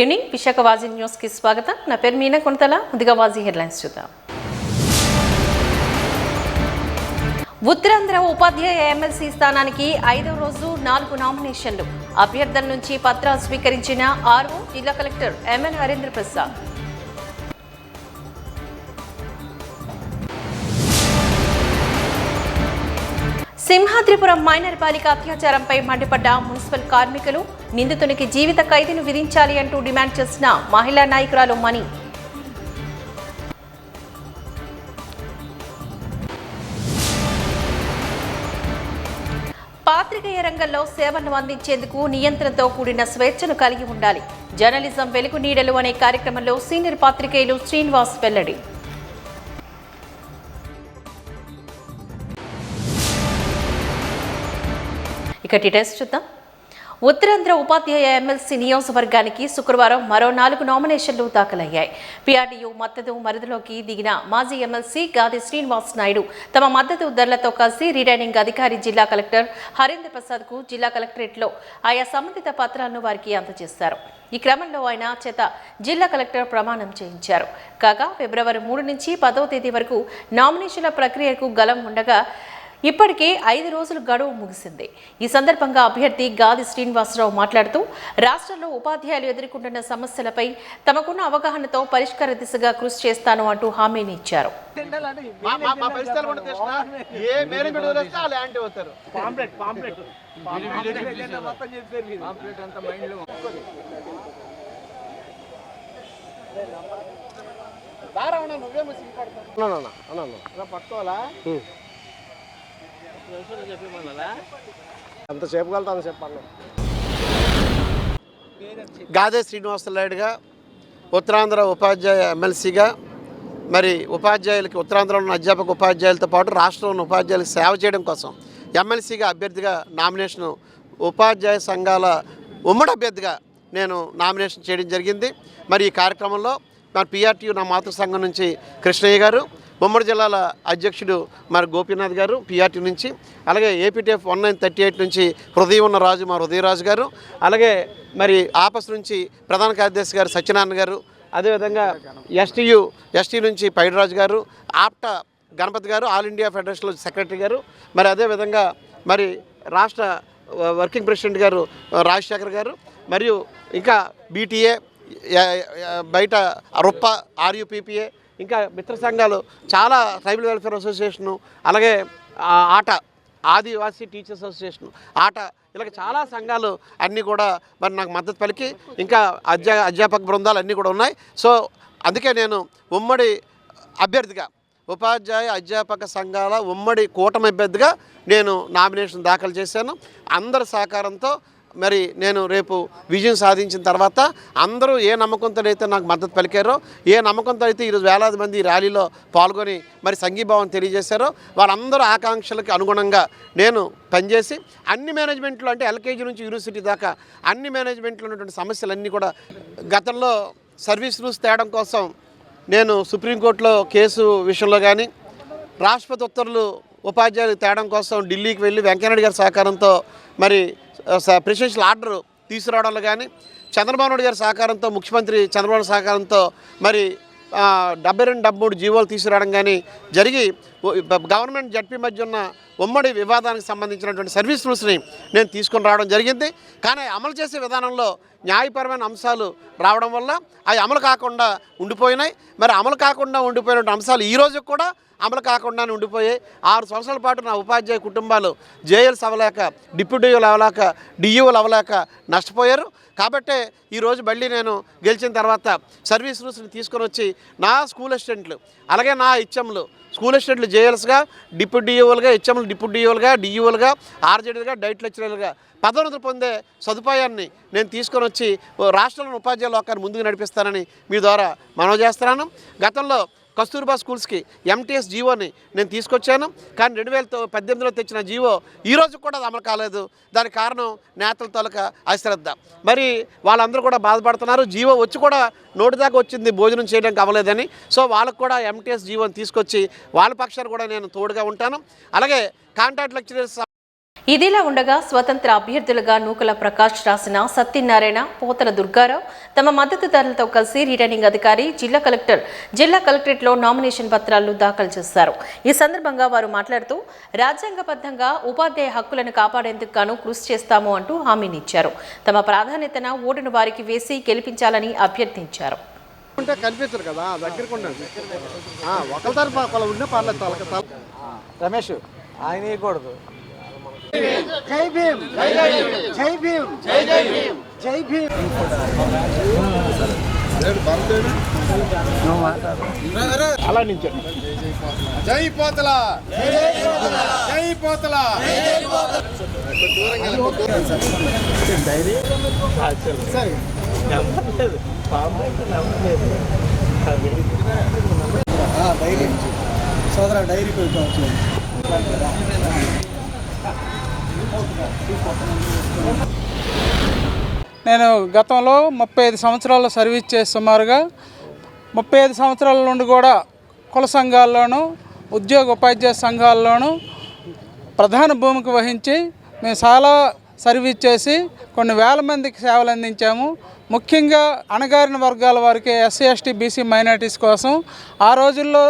Good evening Visakha వాజీ news కి స్వాగతం. నా పేరు మీనా కొంతల. ముందుగా వాజీ హెడ్లైన్స్ చూద్దాం. ఉత్తరాంధ్ర ఉపాధ్యాయ ఎమ్మెల్సీ స్థానానికి 5వ రోజు 4 నామినేషన్లు. అభ్యర్థుల నుంచి పత్రాలు స్వీకరించిన ఆర్ఓ జిల్లా collector MN Harindra Prasad. Simhadripuram minor బాలిక అత్యాచారంపై మండిపడ్డ మున్సిపల్ కార్మికులు, నిందితునికి జీవిత ఖైదును విధించాలి అంటూ డిమాండ్ చేసిన మహిళా నాయకురాలు మణి. పాత్రికేయ రంగంలో సేవలను అందించేందుకు నియంత్రణతో కూడిన స్వేచ్ఛను కలిగి ఉండాలి. జర్నలిజం వెలుగు నీడలు అనే కార్యక్రమంలో సీనియర్ పాత్రికేయులు శ్రీనివాస్ వెల్లడి. ఇక డీటెయిల్స్ చూద్దాం. ఉత్తరాంధ్ర ఉపాధ్యాయ ఎమ్మెల్సీ నియోజకవర్గానికి శుక్రవారం మరో 4 నామినేషన్లు దాఖలయ్యాయి. పీఆర్డీయూ మద్దతు మరదలోకి దిగిన మాజీ ఎమ్మెల్సీ గాది శ్రీనివాస్ నాయుడు తమ మద్దతుదారులతో కలిసి రిటర్నింగ్ అధికారి జిల్లా కలెక్టర్ హరీంద్ర ప్రసాద్ కు జిల్లా కలెక్టరేట్లో ఆయా సంబంధిత పత్రాలను వారికి అందజేశారు. ఈ క్రమంలో ఆయన చేత జిల్లా కలెక్టర్ ప్రమాణం చేయించారు. కాగా ఫిబ్రవరి 3 నుంచి 10వ తేదీ వరకు నామినేషన్ల ప్రక్రియకు గలం ఉండగా ఇప్పటికే 5 రోజులు గడువు ముగిసింది. ఈ సందర్భంగా అభ్యర్థి గాది శ్రీనివాసరావు మాట్లాడుతూ రాష్ట్రంలో ఉపాధ్యాయులు ఎదుర్కొంటున్న సమస్యలపై తమకున్న అవగాహనతో పరిష్కార దిశగా కృషి చేస్తాను అంటూ హామీని ఇచ్చారు. గాదే శ్రీనివాసరాయుడుగా ఉత్తరాంధ్ర ఉపాధ్యాయ ఎమ్మెల్సీగా మరి ఉపాధ్యాయులకి ఉత్తరాంధ్రలో ఉన్న అధ్యాపక ఉపాధ్యాయులతో పాటు రాష్ట్రంలో ఉన్న ఉపాధ్యాయులకు సేవ చేయడం కోసం ఎమ్మెల్సీగా అభ్యర్థిగా నామినేషన్ ఉపాధ్యాయ సంఘాల ఉమ్మడి అభ్యర్థిగా నేను నామినేషన్ చేయడం జరిగింది. మరి ఈ కార్యక్రమంలో మన పీఆర్టీయూ నా మాతృ సంఘం నుంచి కృష్ణయ్య గారు, ఉమ్మడి జిల్లాల అధ్యక్షుడు మరి గోపీనాథ్ గారు పీఆర్టీ నుంచి, అలాగే ఏపీటీఎఫ్ 1938 నుంచి హృదయం ఉన్న రాజు మా హృదయరాజు గారు, అలాగే మరి ఆపస్ నుంచి ప్రధాన కార్యదర్శి గారు సత్యనారాయణ గారు, అదేవిధంగా ఎస్టీ నుంచి పైడిరాజు గారు, ఆప్టా గణపతి గారు, ఆల్ ఇండియా ఫెడరేషన్ సెక్రటరీ గారు, మరి అదేవిధంగా మరి రాష్ట్ర వర్కింగ్ ప్రెసిడెంట్ గారు రాజశేఖర్ గారు, మరియు ఇంకా బీటీఏ బయట రుప్ప ఆర్యూపీపీఏ ఇంకా మిత్ర సంఘాలు చాలా ట్రైబల్ వెల్ఫేర్ అసోసియేషను, అలాగే ఆదివాసీ టీచర్స్ అసోసియేషన్ ఇలాగ చాలా సంఘాలు అన్నీ కూడా మరి నాకు మద్దతు పలికి ఇంకా అధ్యాపక బృందాలు అన్నీ కూడా ఉన్నాయి. సో అందుకే నేను ఉమ్మడి అభ్యర్థిగా ఉపాధ్యాయ అధ్యాపక సంఘాల ఉమ్మడి కూటమి అభ్యర్థిగా నేను నామినేషన్ దాఖలు చేశాను. అందరి సహకారంతో మరి నేను రేపు విజయం సాధించిన తర్వాత అందరూ ఏ నమ్మకంతో అయితే నాకు మద్దతు పలికారో, ఏ నమ్మకంతో అయితే ఈరోజు వేలాది మంది ఈ ర్యాలీలో పాల్గొని మరి సంఘీభావం తెలియజేశారో వాళ్ళందరూ ఆకాంక్షలకు అనుగుణంగా నేను పనిచేసి అన్ని మేనేజ్మెంట్లో అంటే ఎల్కేజీ నుంచి యూనివర్సిటీ దాకా అన్ని మేనేజ్మెంట్లో ఉన్నటువంటి సమస్యలన్నీ కూడా గతంలో సర్వీస్ రూల్స్ తేడం కోసం నేను సుప్రీంకోర్టులో కేసు విషయంలో కానీ రాష్ట్రపతి ఉత్తర్వులు ఉపాధ్యాయులు తేడం కోసం ఢిల్లీకి వెళ్ళి వెంకయ్యనాయుడు గారి సహకారంతో మరి ప్రెసిడెన్షియల్ ఆర్డర్ తీసుకురావడంలో కానీ చంద్రబాబు నాయుడు గారి సహకారంతో ముఖ్యమంత్రి చంద్రబాబు సహకారంతో మరి 72-73 జీవోలు తీసుకురావడం కానీ జరిగి గవర్నమెంట్ జడ్పీ మధ్య ఉన్న ఉమ్మడి వివాదానికి సంబంధించినటువంటి సర్వీస్ రూల్స్ని నేను తీసుకొని రావడం జరిగింది. కానీ అమలు చేసే విధానంలో న్యాయపరమైన అంశాలు రావడం వల్ల అవి అమలు కాకుండా ఉండిపోయినాయి. మరి అమలు కాకుండా ఉండిపోయిన అంశాలు ఈరోజు కూడా అమలు కాకుండానే ఉండిపోయాయి. 6 సంవత్సరాల పాటు నా ఉపాధ్యాయ కుటుంబాలు జేఎల్స్ అవ్వలేక, డిప్యూటీలు అవ్వలేక, డిఈఓలు అవ్వలేక నష్టపోయారు. కాబట్టే ఈరోజు మళ్ళీ నేను గెలిచిన తర్వాత సర్వీస్ రూల్స్ని తీసుకొని వచ్చి నా స్కూల్ అసిస్టెంట్లు అలాగే నా హెచ్ఎంలు స్కూల్ అసిస్టెంట్లు జేఎల్స్గా, డిప్యూటీ డిఈఓలుగా, హెచ్ఎంలు డిప్యూటీ డిఈఓలుగా, డిఈఓలుగా, ఆర్జేడీలుగా, డైట్ లెక్చరర్లుగా పదోన్నతులు పొందే సదుపాయాన్ని నేను తీసుకొని వచ్చి రాష్ట్రంలోని ఉపాధ్యాయ లోకాన్ని ముందుకు నడిపిస్తానని మీ ద్వారా మనవి చేస్తున్నాను. గతంలో కస్తూర్బా స్కూల్స్కి ఎంటీఎస్ జీవోని నేను తీసుకొచ్చాను. కానీ 2018లో తెచ్చిన జీవో ఈరోజు కూడా అది అమలు కాలేదు. దానికి కారణం నేతల తాలూకా అశ్రద్ధ. మరి వాళ్ళందరూ కూడా బాధపడుతున్నారు. జీవో వచ్చి కూడా నోటి దాకా వచ్చింది, భోజనం చేయడానికి అవ్వలేదని. సో వాళ్ళకు కూడా ఎంటీఎస్ జీవోని తీసుకొచ్చి వాళ్ళ పక్షాన్ని కూడా నేను తోడుగా ఉంటాను. అలాగే కాంట్రాక్ట్ లెక్చరర్స్ ఇదిలా ఉండగా స్వతంత్ర అభ్యర్థులుగా నూకల ప్రకాష్ రాసిన సత్యనారాయణ, పోతల దుర్గారావు తమ మద్దతుదారులతో కలిసి రిటర్నింగ్ అధికారి జిల్లా కలెక్టరేట్లో నామినేషన్ పత్రాలు దాఖలు చేశారు. ఈ సందర్భంగా వారు మాట్లాడుతూ రాజ్యాంగబద్ధంగా ఉపాధ్యాయ హక్కులను కాపాడేందుకు గాను కృషి చేస్తాము అంటూ హామీనిచ్చారు. తమ ప్రాధాన్యతను ఓటును వారికి వేసి గెలిపించాలని అభ్యర్థించారు. కనిపించరు కదా దగ్గరకు ఒకరి తరఫు ఉండే పర్లేదు. రమేష్ ఆయన ఇవ్వకూడదు. జై భీమ్, జై భీమ్, జై భీమ్, జై భీమ్, జై భీమ్. అలా నుంచి జై పోతల, జై పోతల. డైరీ సోదర డైరీకి వచ్చి నేను గతంలో 35 సంవత్సరాలు సర్వీస్ చేసి సుమారుగా 35 సంవత్సరాల నుండి కూడా కుల సంఘాల్లోనూ ఉపాధ్యాయ సంఘాల్లోనూ ప్రధాన భూమిక వహించి మేము చాలా సర్వీస్ చేసి కొన్ని వేల మందికి సేవలు అందించాము. ముఖ్యంగా అణగారిన వర్గాల వారికి ఎస్సీ ఎస్టీ బీసీ మైనారిటీస్ కోసం ఆ రోజుల్లో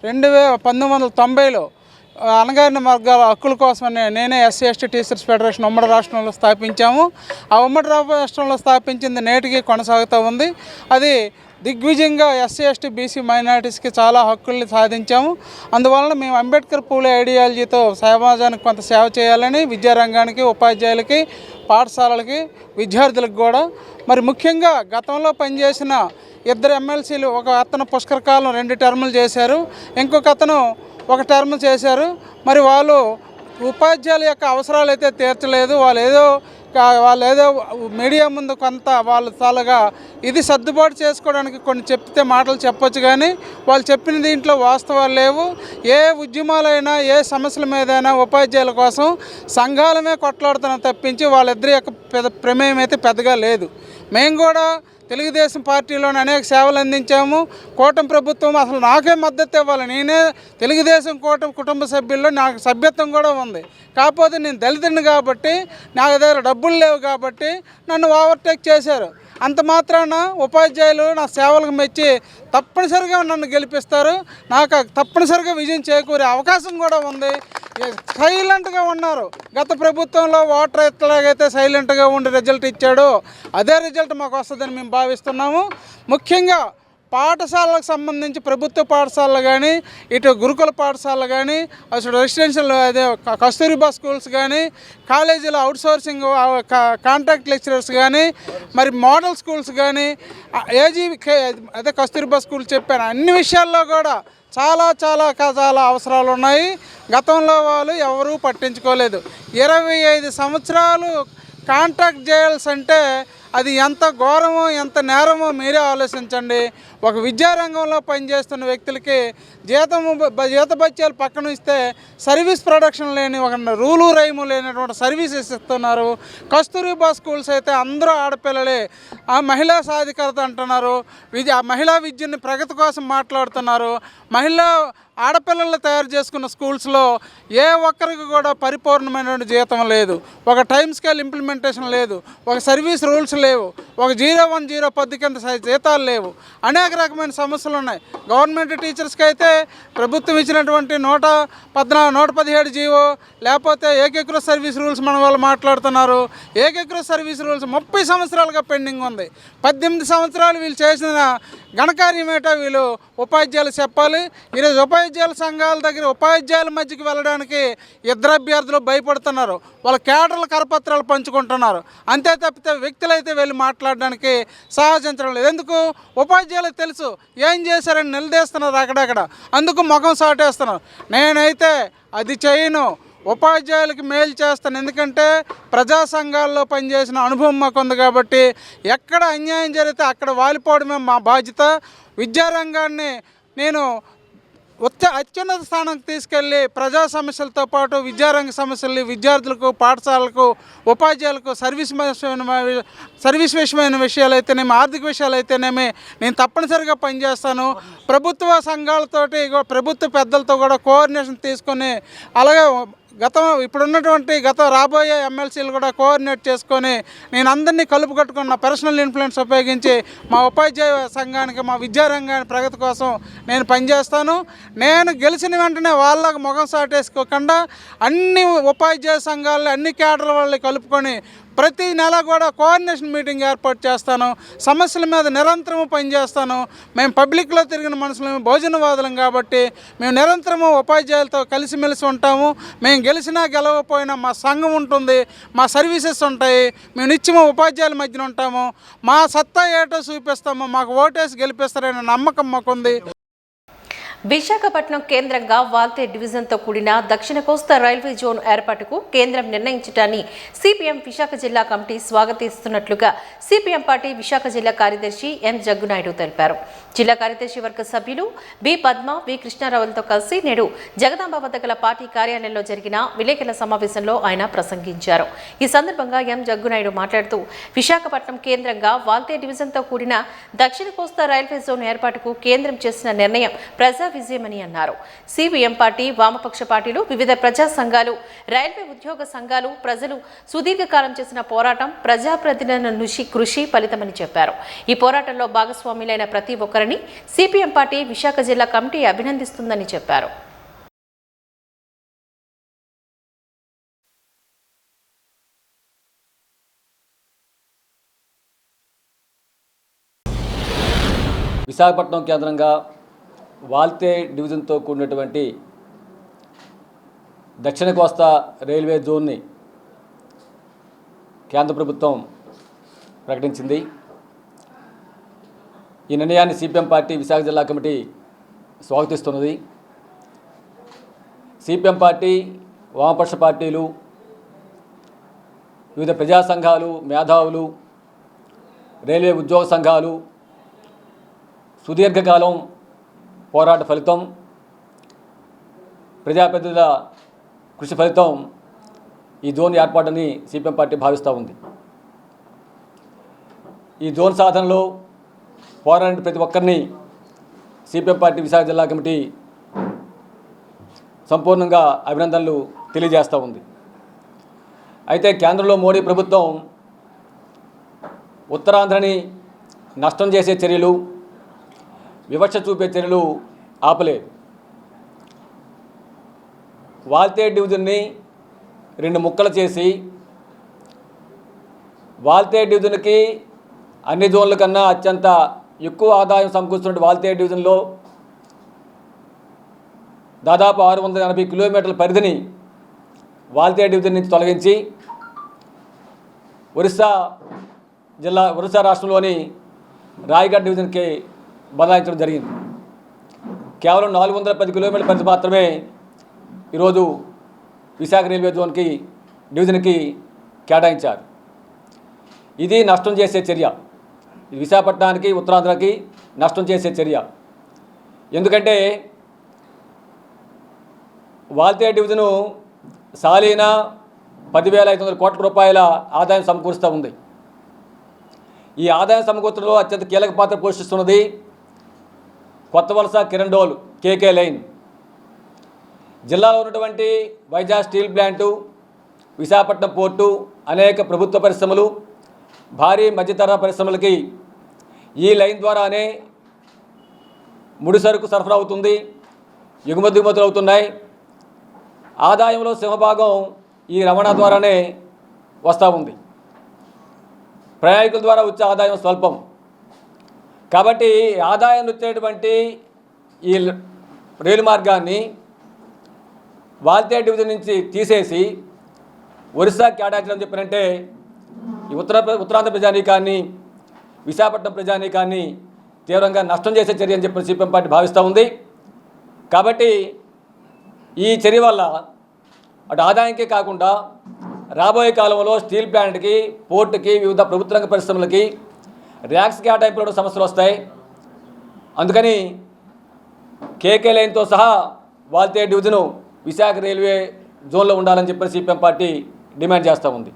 1990లో అణగారిన వర్గాల హక్కుల కోసమని నేనే ఎస్సీ ఎస్టీ టీచర్స్ ఫెడరేషన్ ఉమ్మడి రాష్ట్రంలో స్థాపించాము. ఆ ఉమ్మడి రాష్ట్రంలో స్థాపించింది నేటికి కొనసాగుతూ ఉంది. అది దిగ్విజయంగా ఎస్సీ ఎస్టీ బీసీ మైనారిటీస్కి చాలా హక్కుల్ని సాధించాము. అందువలన మేము అంబేద్కర్ పూలే ఐడియాలజీతో సమాజానికి కొంత సేవ చేయాలని విద్యారంగానికి, ఉపాధ్యాయులకి, పాఠశాలలకి, విద్యార్థులకు కూడా మరి ముఖ్యంగా గతంలో పనిచేసిన 2 ఎమ్మెల్సీలు, ఒక అతను పుష్కరకాలం 2 టర్ములు చేశారు, ఇంకొక అతను 1 టర్మ్ చేశారు. మరి వాళ్ళు ఉపాధ్యాయుల యొక్క అవసరాలు అయితే తీర్చలేదు. వాళ్ళు ఏదో మీడియా ముందు కొంత వాళ్ళు చాలాగా ఇది సర్దుబాటు చేసుకోవడానికి కొన్ని చెప్తే మాటలు చెప్పొచ్చు, కానీ వాళ్ళు చెప్పిన దీంట్లో వాస్తవాలు లేవు. ఏ ఉద్యమాలైనా, ఏ సమస్యల మీదైనా ఉపాధ్యాయుల కోసం సంఘాలమే కొట్లాడుతున్న తప్పించి వాళ్ళిద్దరి యొక్క ప్రమేయం అయితే పెద్దగా లేదు. మేము కూడా తెలుగుదేశం పార్టీలోని అనేక సేవలు అందించాము. కూటమి ప్రభుత్వం అసలు నాకే మద్దతు ఇవ్వాలి, నేనే తెలుగుదేశం కూటమి కుటుంబ సభ్యుల్లో నాకు సభ్యత్వం కూడా ఉంది. కాకపోతే నేను దళితుడిని కాబట్టి, నా దగ్గర డబ్బులు లేవు కాబట్టి నన్ను ఓవర్టేక్ చేశారు. అంత మాత్రాన ఉపాధ్యాయులు నా సేవలకు మెచ్చి తప్పనిసరిగా నన్ను గెలిపిస్తారు. నాకు తప్పనిసరిగా విజయం చేకూరే అవకాశం కూడా ఉంది. సైలెంట్గా ఉన్నారు. గత ప్రభుత్వంలో ఓటర్ ఎట్లాగైతే సైలెంట్గా ఉండి రిజల్ట్ ఇచ్చాడో అదే రిజల్ట్ మాకు వస్తుందని మేము భావిస్తున్నాము. ముఖ్యంగా పాఠశాలకు సంబంధించి ప్రభుత్వ పాఠశాలలు కానీ, ఇటు గురుకుల పాఠశాలలు కానీ, అసలు రెసిడెన్షియల్ అదే కస్తూరిబా స్కూల్స్ కానీ, కాలేజీలో అవుట్సోర్సింగ్ కాంట్రాక్ట్ లెక్చరర్స్ కానీ, మరి మోడల్ స్కూల్స్ కానీ, అదే కస్తూరిబా స్కూల్ చెప్పాను, అన్ని విషయాల్లో కూడా చాలా అవసరాలు ఉన్నాయి. గతంలో వాళ్ళు ఎవరూ పట్టించుకోలేదు. 25 సంవత్సరాలు కాంట్రాక్ట్ చేయాల్సి అంటే అది ఎంత ఘోరమో, ఎంత నేరమో మీరే ఆలోచించండి. ఒక విద్యారంగంలో పనిచేస్తున్న వ్యక్తులకి జీతభత్యాలు పక్కన ఇస్తే సర్వీస్ ప్రొడక్షన్ లేని, ఒక రూలు రైము లేనటువంటి సర్వీసెస్ ఇస్తున్నారు. కస్తూరిబా స్కూల్స్ అయితే అందరూ ఆడపిల్లలే. ఆ మహిళా సాధికారత అంటున్నారు, మహిళా విద్యని ప్రగతి కోసం మాట్లాడుతున్నారు. ఆడపిల్లలు తయారు చేసుకున్న స్కూల్స్లో ఏ ఒక్కరికి కూడా పరిపూర్ణమైనటువంటి జీతం లేదు, ఒక టైం స్కేల్ ఇంప్లిమెంటేషన్ లేదు, ఒక సర్వీస్ రూల్స్ లేవు, ఒక 01-0 పద్ధతి కింద జీతాలు లేవు. అనేక రకమైన సమస్యలు ఉన్నాయి. గవర్నమెంట్ టీచర్స్కి అయితే ప్రభుత్వం ఇచ్చినటువంటి 117 జీవో, లేకపోతే ఏకీకృత సర్వీస్ రూల్స్ మన వాళ్ళు మాట్లాడుతున్నారు. ఏకీకృత సర్వీస్ రూల్స్ 30 సంవత్సరాలుగా పెండింగ్ ఉంది. 18 సంవత్సరాలు వీళ్ళు చేసిన ఘనకార్యమేటో వీళ్ళు ఉపాధ్యాయులు చెప్పాలి. ఈరోజు ఉపాధ్యాయుల సంఘాల దగ్గర ఉపాధ్యాయుల మధ్యకి వెళ్ళడానికి 2 అభ్యర్థులు భయపడుతున్నారు. వాళ్ళ కేడర్ల కరపత్రాలు పంచుకుంటున్నారు. అంతే తప్పితే వ్యక్తులైతే వెళ్ళి మాట్లాడడానికి సాహసించడం లేదు. ఎందుకు? ఉపాధ్యాయులకు తెలుసు ఏం చేశారని నిలదీస్తున్నారు అక్కడక్కడ, అందుకు ముఖం సాటేస్తున్నారు. నేనైతే అది చేయను, ఉపాధ్యాయులకి మేలు చేస్తాను. ఎందుకంటే ప్రజా సంఘాల్లో పనిచేసిన అనుభవం మాకు ఉంది కాబట్టి ఎక్కడ అన్యాయం జరిగితే అక్కడ వాలిపోవడమే మా బాధ్యత. విద్యారంగాన్ని నేను అత్యున్నత స్థానానికి తీసుకెళ్ళి ప్రజా సమస్యలతో పాటు విద్యారంగ సమస్యల్ని విద్యార్థులకు, పాఠశాలకు, ఉపాధ్యాయులకు సర్వీస్ విషయమైన విషయాలు అయితేనేమి, ఆర్థిక విషయాలు అయితేనేమి నేను తప్పనిసరిగా పనిచేస్తాను. ప్రభుత్వ సంఘాలతోటి, ప్రభుత్వ పెద్దలతో కూడా కోఆర్డినేషన్ తీసుకొని, అలాగే గత రాబోయే ఎమ్మెల్సీలు కూడా కోఆర్డినేట్ చేసుకొని నేను అందరినీ కలుపు కట్టుకుని నా పర్సనల్ ఇన్ఫ్లుయెన్స్ ఉపయోగించి మా ఉపాధ్యాయ సంఘానికి, మా విద్యారంగాన్ని ప్రగతి కోసం నేను పనిచేస్తాను. నేను గెలిచిన వెంటనే వాళ్ళకు ముఖం సాటేసుకోకుండా అన్ని ఉపాధ్యాయ సంఘాలని, అన్ని కేడర్ల వాళ్ళని కలుపుకొని ప్రతి నెల కూడా కోఆర్డినేషన్ మీటింగ్ ఏర్పాటు చేస్తాను. సమస్యల మీద నిరంతరము పనిచేస్తాను. మేము పబ్లిక్లో తిరిగిన మనుషులము, భోజనవాదులం కాబట్టి మేము నిరంతరము ఉపాధ్యాయులతో కలిసిమెలిసి ఉంటాము. మేము గెలిచినా గెలవకపోయినా మా సంఘం ఉంటుంది, మా సర్వీసెస్ ఉంటాయి, మేము నిత్యము ఉపాధ్యాయుల మధ్యన ఉంటాము. మా సత్తా ఏటో చూపిస్తాము, మాకు ఓటేసి గెలిపిస్తారనే నమ్మకం మాకుంది. విశాఖపట్నం కేంద్రంగా వాల్తే డివిజన్తో కూడిన దక్షిణ కోస్తా రైల్వే జోన్ ఏర్పాటుకు కేంద్రం నిర్ణయించడాన్ని సిపిఎం విశాఖ జిల్లా కమిటీ స్వాగతిస్తున్నట్లుగా సిపిఎం పార్టీ విశాఖ జిల్లా కార్యదర్శి ఎం జగ్గునాయుడు తెలిపారు. జిల్లా కార్యదర్శి వర్గ సభ్యులు బి పద్మ, వి కృష్ణారావులతో కలిసి నేడు జగదాంబ వద్ద గల పార్టీ కార్యాలయంలో జరిగిన విలేకరుల సమావేశంలో ఆయన ప్రసంగించారు. ఈ సందర్భంగా ఎం జగ్గునాయుడు మాట్లాడుతూ విశాఖపట్నం కేంద్రంగా వాల్తే డివిజన్తో కూడిన దక్షిణ కోస్తా రైల్వే జోన్ ఏర్పాటుకు కేంద్రం చేసిన నిర్ణయం ప్రజా విజయమని అన్నారు. సిపిఎం పార్టీ, వామపక్ష పార్టీలు, వివిధ ప్రజా సంఘాలు, రైల్వే ఉద్యోగ సంఘాలు, ప్రజలు సుదీర్ఘకాలం చేసిన పోరాటం, ప్రజాప్రతినిధుల నుంచి కృషి ఫలితమని చెప్పారు. ఈ పోరాటంలో భాగస్వాములైన ప్రతి ఒక్కరిని సిపిఎం పార్టీ విశాఖ జిల్లా కమిటీ అభినందిస్తుందని చెప్పారు. విశాఖపట్నం కేంద్రంగా వాల్తే డివిజన్తో కూడినటువంటి దక్షిణ కోస్తా రైల్వే జోన్ని కేంద్ర ప్రభుత్వం ప్రకటించింది. ఈ నిర్ణయాన్ని సిపిఎం పార్టీ విశాఖ జిల్లా కమిటీ స్వాగతిస్తున్నది. సిపిఎం పార్టీ, వామపక్ష పార్టీలు, వివిధ ప్రజా సంఘాలు, మేధావులు, రైల్వే ఉద్యోగ సంఘాలు సుదీర్ఘకాలం పోరాట ఫలితం, ప్రజాప్రతినిధుల కృషి ఫలితం ఈ జోన్ ఏర్పాటుని సిపిఎం పార్టీ భావిస్తూ ఉంది. ఈ జోన్ సాధనలో పోరాడిన ప్రతి ఒక్కరిని సిపిఎం పార్టీ విశాఖ జిల్లా కమిటీ సంపూర్ణంగా అభినందనలు తెలియజేస్తూ ఉంది. అయితే కేంద్రంలో మోడీ ప్రభుత్వం ఉత్తరాంధ్రని నష్టం చేసే చర్యలు, వివక్ష చూపే చర్యలు ఆపలేదు. వాల్తే డివిజన్ని 2 ముక్కలు చేసి వాల్తే డివిజన్కి అన్ని జోన్ల కన్నా అత్యంత ఎక్కువ ఆదాయం సమకూరుస్తున్న వాల్తే డివిజన్లో దాదాపు 680 కిలోమీటర్ల పరిధిని వాల్తే డివిజన్ నుంచి తొలగించి ఒరిస్సా రాష్ట్రంలోని రాయగఢ్ డివిజన్కి బదలాయించడం జరిగింది. కేవలం 410 కిలోమీటర్ల పరిధి మాత్రమే ఈరోజు విశాఖ రైల్వే జోన్కి డివిజన్కి కేటాయించారు. ఇది నష్టం చేసే చర్య. విశాఖపట్నానికి, ఉత్తరాంధ్రకి నష్టం చేసే చర్య. ఎందుకంటే వాల్తే డివిజను సాలీనా 10,500 కోట్ల రూపాయల ఆదాయం సమకూరుస్తూ ఉంది. ఈ ఆదాయం సమకూర్చడంలో అత్యంత కీలక పాత్ర పోషిస్తున్నది కొత్త వలస కిరండోల్ కేకే లైన్. జిల్లాలో ఉన్నటువంటి Vizag steel plant, Visakhapatnam port, అనేక ప్రభుత్వ పరిశ్రమలు, భారీ మధ్యతరహా పరిశ్రమలకి ఈ లైన్ ద్వారానే ముడి సరుకు సరఫరా అవుతుంది, దిగుమతులు అవుతున్నాయి. ఆదాయంలో సింహభాగం ఈ రవాణా ద్వారానే వస్తూ ఉంది. ప్రయాణికుల ద్వారా వచ్చే ఆదాయం స్వల్పం. కాబట్టి ఆదాయం వచ్చేటువంటి ఈ రైలు మార్గాన్ని వాల్తే డివిజన్ నుంచి తీసేసి ఒరిస్సా కేటాయించడం చెప్పారంటే ఈ ఉత్తరాంధ్ర ప్రజానీకాన్ని, విశాఖపట్నం ప్రజానీకాన్ని తీవ్రంగా నష్టం చేసే చర్య అని చెప్పి సిపిఎం పార్టీ భావిస్తూ ఉంది. కాబట్టి ఈ చర్య వల్ల అటు ఆదాయానికే కాకుండా రాబోయే కాలంలో స్టీల్ ప్లాంట్కి, పోర్టుకి, వివిధ ప్రభుత్వ రంగ పరిశ్రమలకి ర్యాక్స్ కేటాయింపులో సమస్యలు వస్తాయి. అందుకని కేకే లైన్తో సహా వాల్తే డివిజను విశాఖ రైల్వే జోన్లో ఉండాలని చెప్పి సిపిఎం పార్టీ డిమాండ్ చేస్తూ ఉంది.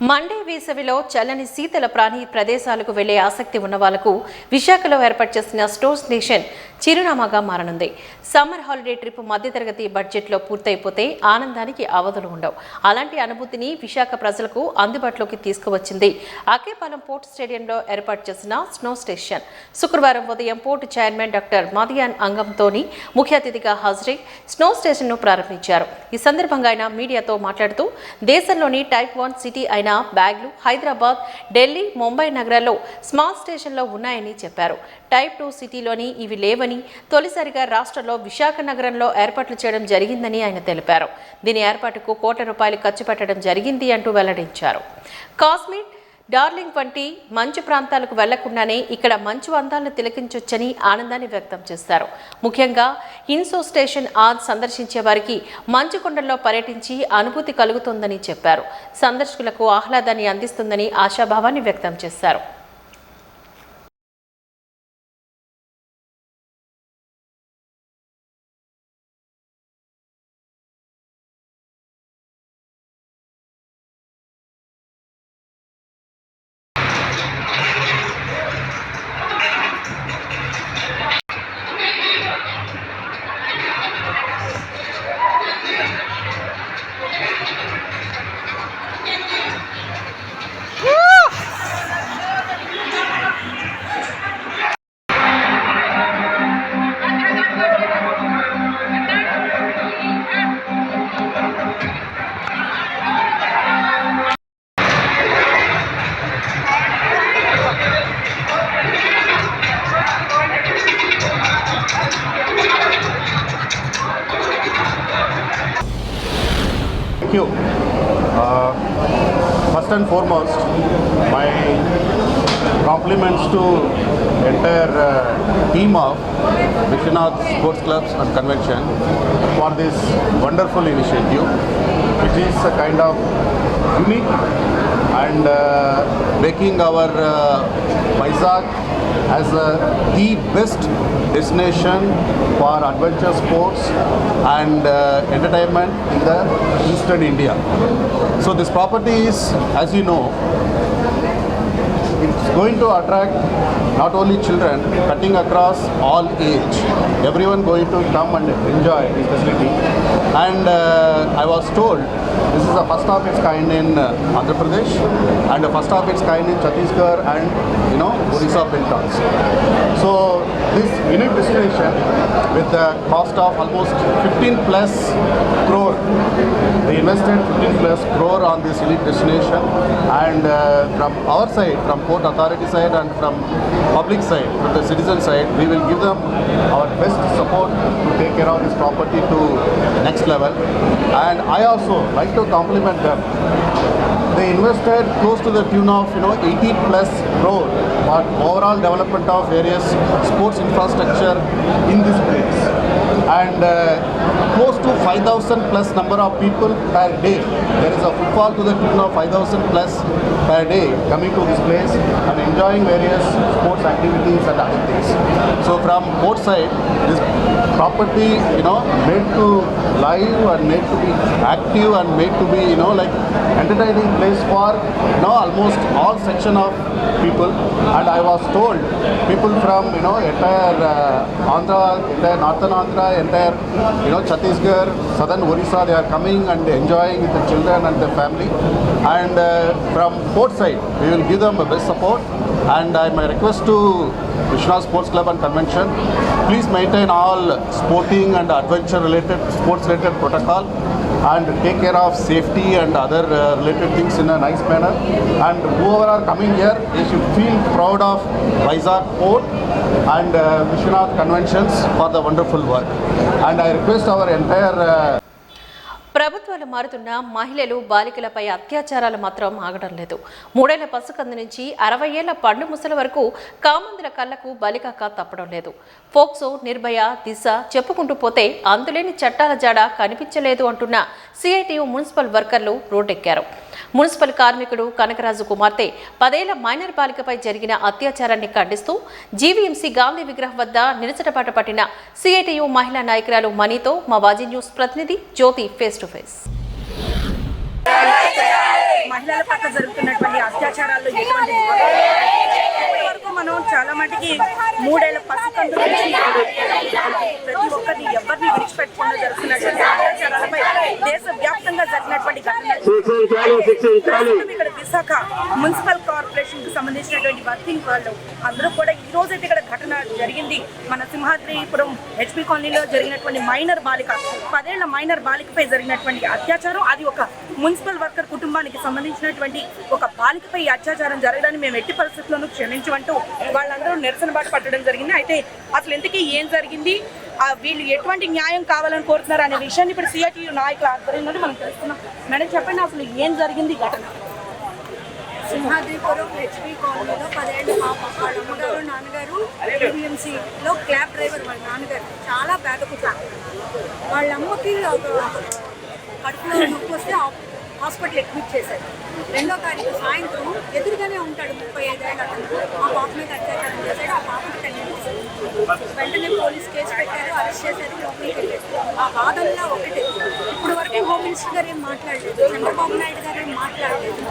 మండే వేసవిలో చల్లని శీతల ప్రాణి ప్రదేశాలకు వెళ్లే ఆసక్తి ఉన్న వాళ్లకు విశాఖలో ఏర్పాటు చేసిన స్టోర్ స్టేషన్ చిరునామాగా మారనుంది. సమ్మర్ హాలిడే ట్రిప్ మధ్యతరగతి బడ్జెట్లో పూర్తయిపోతే ఆనందానికి అవధులు ఉండవు. అలాంటి అనుభూతిని విశాఖ ప్రజలకు అందుబాటులోకి తీసుకువచ్చింది అక్కేపాలెం పోర్ట్ స్టేడియంలో ఏర్పాటు చేసిన స్నో స్టేషన్. శుక్రవారం ఉదయం పోర్టు చైర్మన్ డాక్టర్ మదియాన్ అంగంతోని ముఖ్య అతిథిగా హాజరై స్నో స్టేషన్ను ప్రారంభించారు. ఈ సందర్భంగా ఆయన మీడియాతో మాట్లాడుతూ దేశంలోని టైప్ 1 సిటీ అయిన బెంగళూరు, హైదరాబాద్, ఢిల్లీ, ముంబై నగరాల్లో స్మార్ట్ స్టేషన్లో ఉన్నాయని చెప్పారు. టైప్ 2 సిటీలోని ఇవి లేవని తొలిసారిగా రాష్ట్రంలో విశాఖ నగరంలో ఏర్పాట్లు చేయడం జరిగిందని ఆయన తెలిపారు. దీని ఏర్పాటుకు కోట్ల రూపాయలు ఖర్చు పెట్టడం జరిగింది అంటూ వెల్లడించారు. కాశ్మీర్, డార్లింగ్ వంటి మంచు ప్రాంతాలకు వెళ్లకుండానే ఇక్కడ మంచు అందాలను తిలకించొచ్చని ఆనందాన్ని వ్యక్తం చేశారు. ముఖ్యంగా ఇన్సో స్టేషన్ సందర్శించే వారికి మంచు కొండల్లో పర్యటించి అనుభూతి కలుగుతుందని చెప్పారు. సందర్శకులకు ఆహ్లాదాన్ని అందిస్తుందని ఆశాభావాన్ని వ్యక్తం చేశారు. Thank you. First and foremost, my compliments to entire team of Vishwanath Sports Clubs and Convention for this wonderful initiative, which is a kind of unique and making our Vizag as the best destination for adventure sports and entertainment in the Eastern India. So this property is, as you know, it's going to attract not only children, cutting across all age. Everyone going to come and enjoy this facility. And I was told this is the first of its kind in Andhra Pradesh and the first of its kind in Chhattisgarh and Odisha Pentas. So this unique destination with the cost of almost 15 plus crore, they invested 15 plus crore on this unique destination, and from our side, from Port Authority side and from public side, from the citizen side, we will give them our best support to take care of this property to next level. And I also like to compliment them. They invested close to the tune of 80 plus crore for overall development of various sports infrastructure in this place, and close to 5,000 plus number of people per day. There is a footfall to the tune of 5,000 plus per day coming to this place and enjoying various sports activities and other things. So from both side, this property made to live and made to be active and made to be like entertaining place for almost all section of people. And I was told people from entire Andhra, entire northern Andhra, entire Chhattisgarh, southern Odisha, they are coming and enjoying with the children and the family. And from both side, we will give them the best support. And my request to Vishwanath Sports Club and Convention, please maintain all sporting and adventure related, sports related protocol and take care of safety and other related things in a nice manner. And whoever are coming here, they should feel proud of Vizag Port and Vishwanath Conventions for the wonderful work. And I request our entire ప్రభుత్వాలు మారుతున్న మహిళలు, బాలికలపై అత్యాచారాలు మాత్రం ఆగడం లేదు. 3 ఏళ్ల పసికందు నుంచి 60 ఏళ్ల పండు ముసల వరకు కామందుల కళ్లకు బలికాక తప్పడం లేదు. పోక్సో, నిర్భయ, దిశ చెప్పుకుంటూ పోతే అందులేని చట్టాల జాడ కనిపించలేదు అంటున్న సిఐటియు మున్సిపల్ వర్కర్లు రోడ్డెక్కారు. మున్సిపల్ కార్మికుడు కనకరాజు కుమార్తె 10 ఏళ్ల మైనర్ బాలికపై జరిగిన అత్యాచారాన్ని ఖండిస్తూ జీవీఎంసీ గాంధీ విగ్రహం వద్ద నిరసనపాట పట్టిన సిఐటియు మహిళా నాయకురాలు మణితో మా వాజీ న్యూస్ ప్రతినిధి జ్యోతి ఫేస్ టు ఫేస్. మహిళల పట్ల జరుగుతున్నటువంటి అత్యాచారాల్లో ఎటువంటి ఇప్పటి వరకు మనం చాలా మటుకి 3 ఏళ్ల పసికందు నుంచి ప్రతి ఒక్కరిని ఎవరిని విడిచిపెట్టకుండా జరుగుతున్నటువంటి అత్యాచారాలపై దేశవ్యాప్తంగా జరిగినటువంటి ఘటనలు ఇక్కడ విశాఖ మున్సిపల్ కార్పొరేషన్ కు సంబంధించినటువంటి వర్కింగ్ వాళ్ళు అందరూ కూడా ఈ రోజైతే ఇక్కడ ఘటన జరిగింది. మన సింహాద్రిపురం హెచ్పి కాలనీలో జరిగినటువంటి మైనర్ బాలిక 10 ఏళ్ల మైనర్ బాలికపై జరిగినటువంటి అత్యాచారం, అది ఒక మున్సిపల్ వర్కర్ కుటుంబానికి సంబంధించినటువంటి ఒక బాలికపై అత్యాచారం జరగడాన్ని మేము ఎట్టి పరిస్థితుల్లోనూ క్షమించమంటూ వాళ్ళందరూ నిరసన బాట పట్టడం జరిగింది. అయితే అసలు ఇంతకీ ఏం జరిగింది, వీళ్ళు ఎటువంటి న్యాయం కావాలని కోరుతున్నారు అనే విషయాన్ని ఇప్పుడు సిఐటియు నాయకుల ఆధ్వర్యంలో మనం తెలుసుకున్నాం. మేడం చెప్పండి, అసలు ఏం జరిగింది ఘటన? సింహాద్రిపురం హెచ్పి కాలనీలో 10 ఏళ్ల పాప, వాళ్ళ అమ్మగారు నాన్నగారు టీబీఎంసీలో క్యాబ్ డ్రైవర్. వాళ్ళ నాన్నగారు చాలా పేద కుటుంబం. వాళ్ళ అమ్మకి కడుపులో నొప్పి వస్తే హాస్పిటల్ అడ్మిట్ చేశారు. 2వ తారీఖు సాయంత్రం ఎదురుగానే ఉంటాడు 35 ఏళ్ళ అతను. ఆ పాప మీద అత్యాచారం చేశాడు. ఆ పాపకి తెలియదు. వెంటనే పోలీస్ కేసు పెట్టారు, అరెస్ట్ చేశారు, లోపలికి వెళ్ళారు. ఆ బాధల్లో ఒకటి, ఇప్పుడు వరకు హోమ్ మినిస్టర్ గారు ఏం మాట్లాడలేదు, చంద్రబాబు నాయుడు గారు ఏం మాట్లాడలేదు,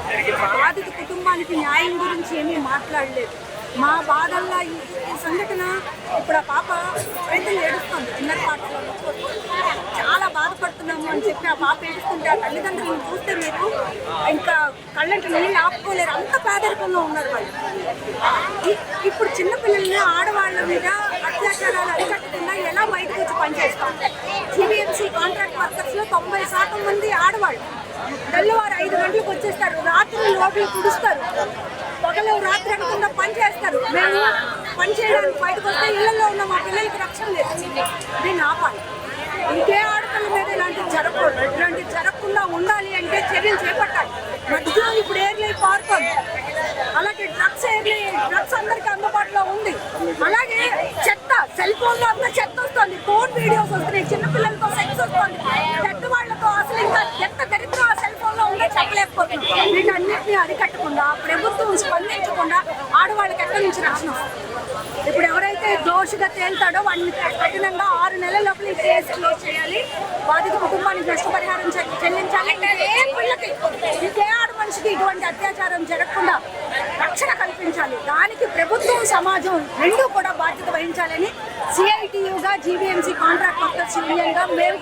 బాధిత కుటుంబానికి న్యాయం గురించి ఏమీ మాట్లాడలేదు. మా బాధల్లో ఈ సంఘటన ఇప్పుడు ఆ పాప రైతులు ఏడుస్తుంది. ఇన్నర్ పార్ట్లో చాలా బాధపడుతున్నాము అని చెప్పి ఆ పాప ఏడుస్తుంటే ఆ తల్లిదండ్రులను చూస్తే మీరు ఇంకా కళ్ళంటి నీళ్ళు ఆపుకోలేరు, అంత పేదరికంలో ఉన్నారు వాళ్ళు. ఇప్పుడు చిన్నపిల్లల్ని ఆడవాళ్ళ మీద అత్యాచారాలు అరికట్టకుండా ఎలా బయటకు వచ్చి పనిచేస్తాం? టీబీఎంసీ కాంట్రాక్ట్ వర్కర్స్లో 90% మంది ఆడవాళ్ళు. తెల్లవారు 5 గంటలకు వచ్చేస్తారు, రాత్రి లోపల కుడుస్తారు, పగలు రాత్రి అనకుండా పని చేస్తారు. మేము పని చేయడానికి బయటకు వస్తే ఇళ్లలో ఉన్న మా పిల్లలకి రక్షణ లేదు. దీన్ని ఆపాలి. ఇంకే ఆడపిల్ల మీద ఇలాంటివి జరగకూడదు. ఇలాంటివి జరగకుండా ఉండాలి అంటే చర్యలు చేపట్టాలి. మధ్యలో ఇప్పుడు ఎయిర్లైన్ పారుతుంది, అలాగే డ్రగ్స్ అందరికీ అందుబాటులో ఉంది. అలాగే చెత్త, సెల్ ఫోన్లో అంతా చెత్త వస్తుంది, ఫోన్ వీడియోస్ వస్తున్నాయి, చిన్నపిల్లలతో సెక్స్ వస్తుంది, పెద్దవాళ్లతో. అసలు ఇంకా ఎంత దరిద్రం ఆ సెల్ ఫోన్లో ఉందో చెప్పలేకపోతుంది. వీటన్నిటిని అరికట్టకుండా ప్రభుత్వం స్పందించకుండా ఆడవాళ్ళకి ఎక్కడి నుంచి రక్షణ? ఇప్పుడు ఎవరైతే దోషిగా తేల్తాడో వాడిని కఠినంగా 6 నెలల లోపల ఈ కేసు క్లోజ్ చేయాలి. బాధిత కుటుంబానికి నష్టపరిహారం చెల్లించాలి. ఇంకే ఆడ మనిషికి ఇటువంటి అత్యాచారం జరగకుండా రక్షణ కల్పించాలి. దానికి ప్రభుత్వం సమాజం రెండూ కూడా బాధ్యత వహించాలని సిఐటియుగా జీవీఎంసీ కాంట్రాక్ట్ వర్కర్స్ యూనియన్గా మేము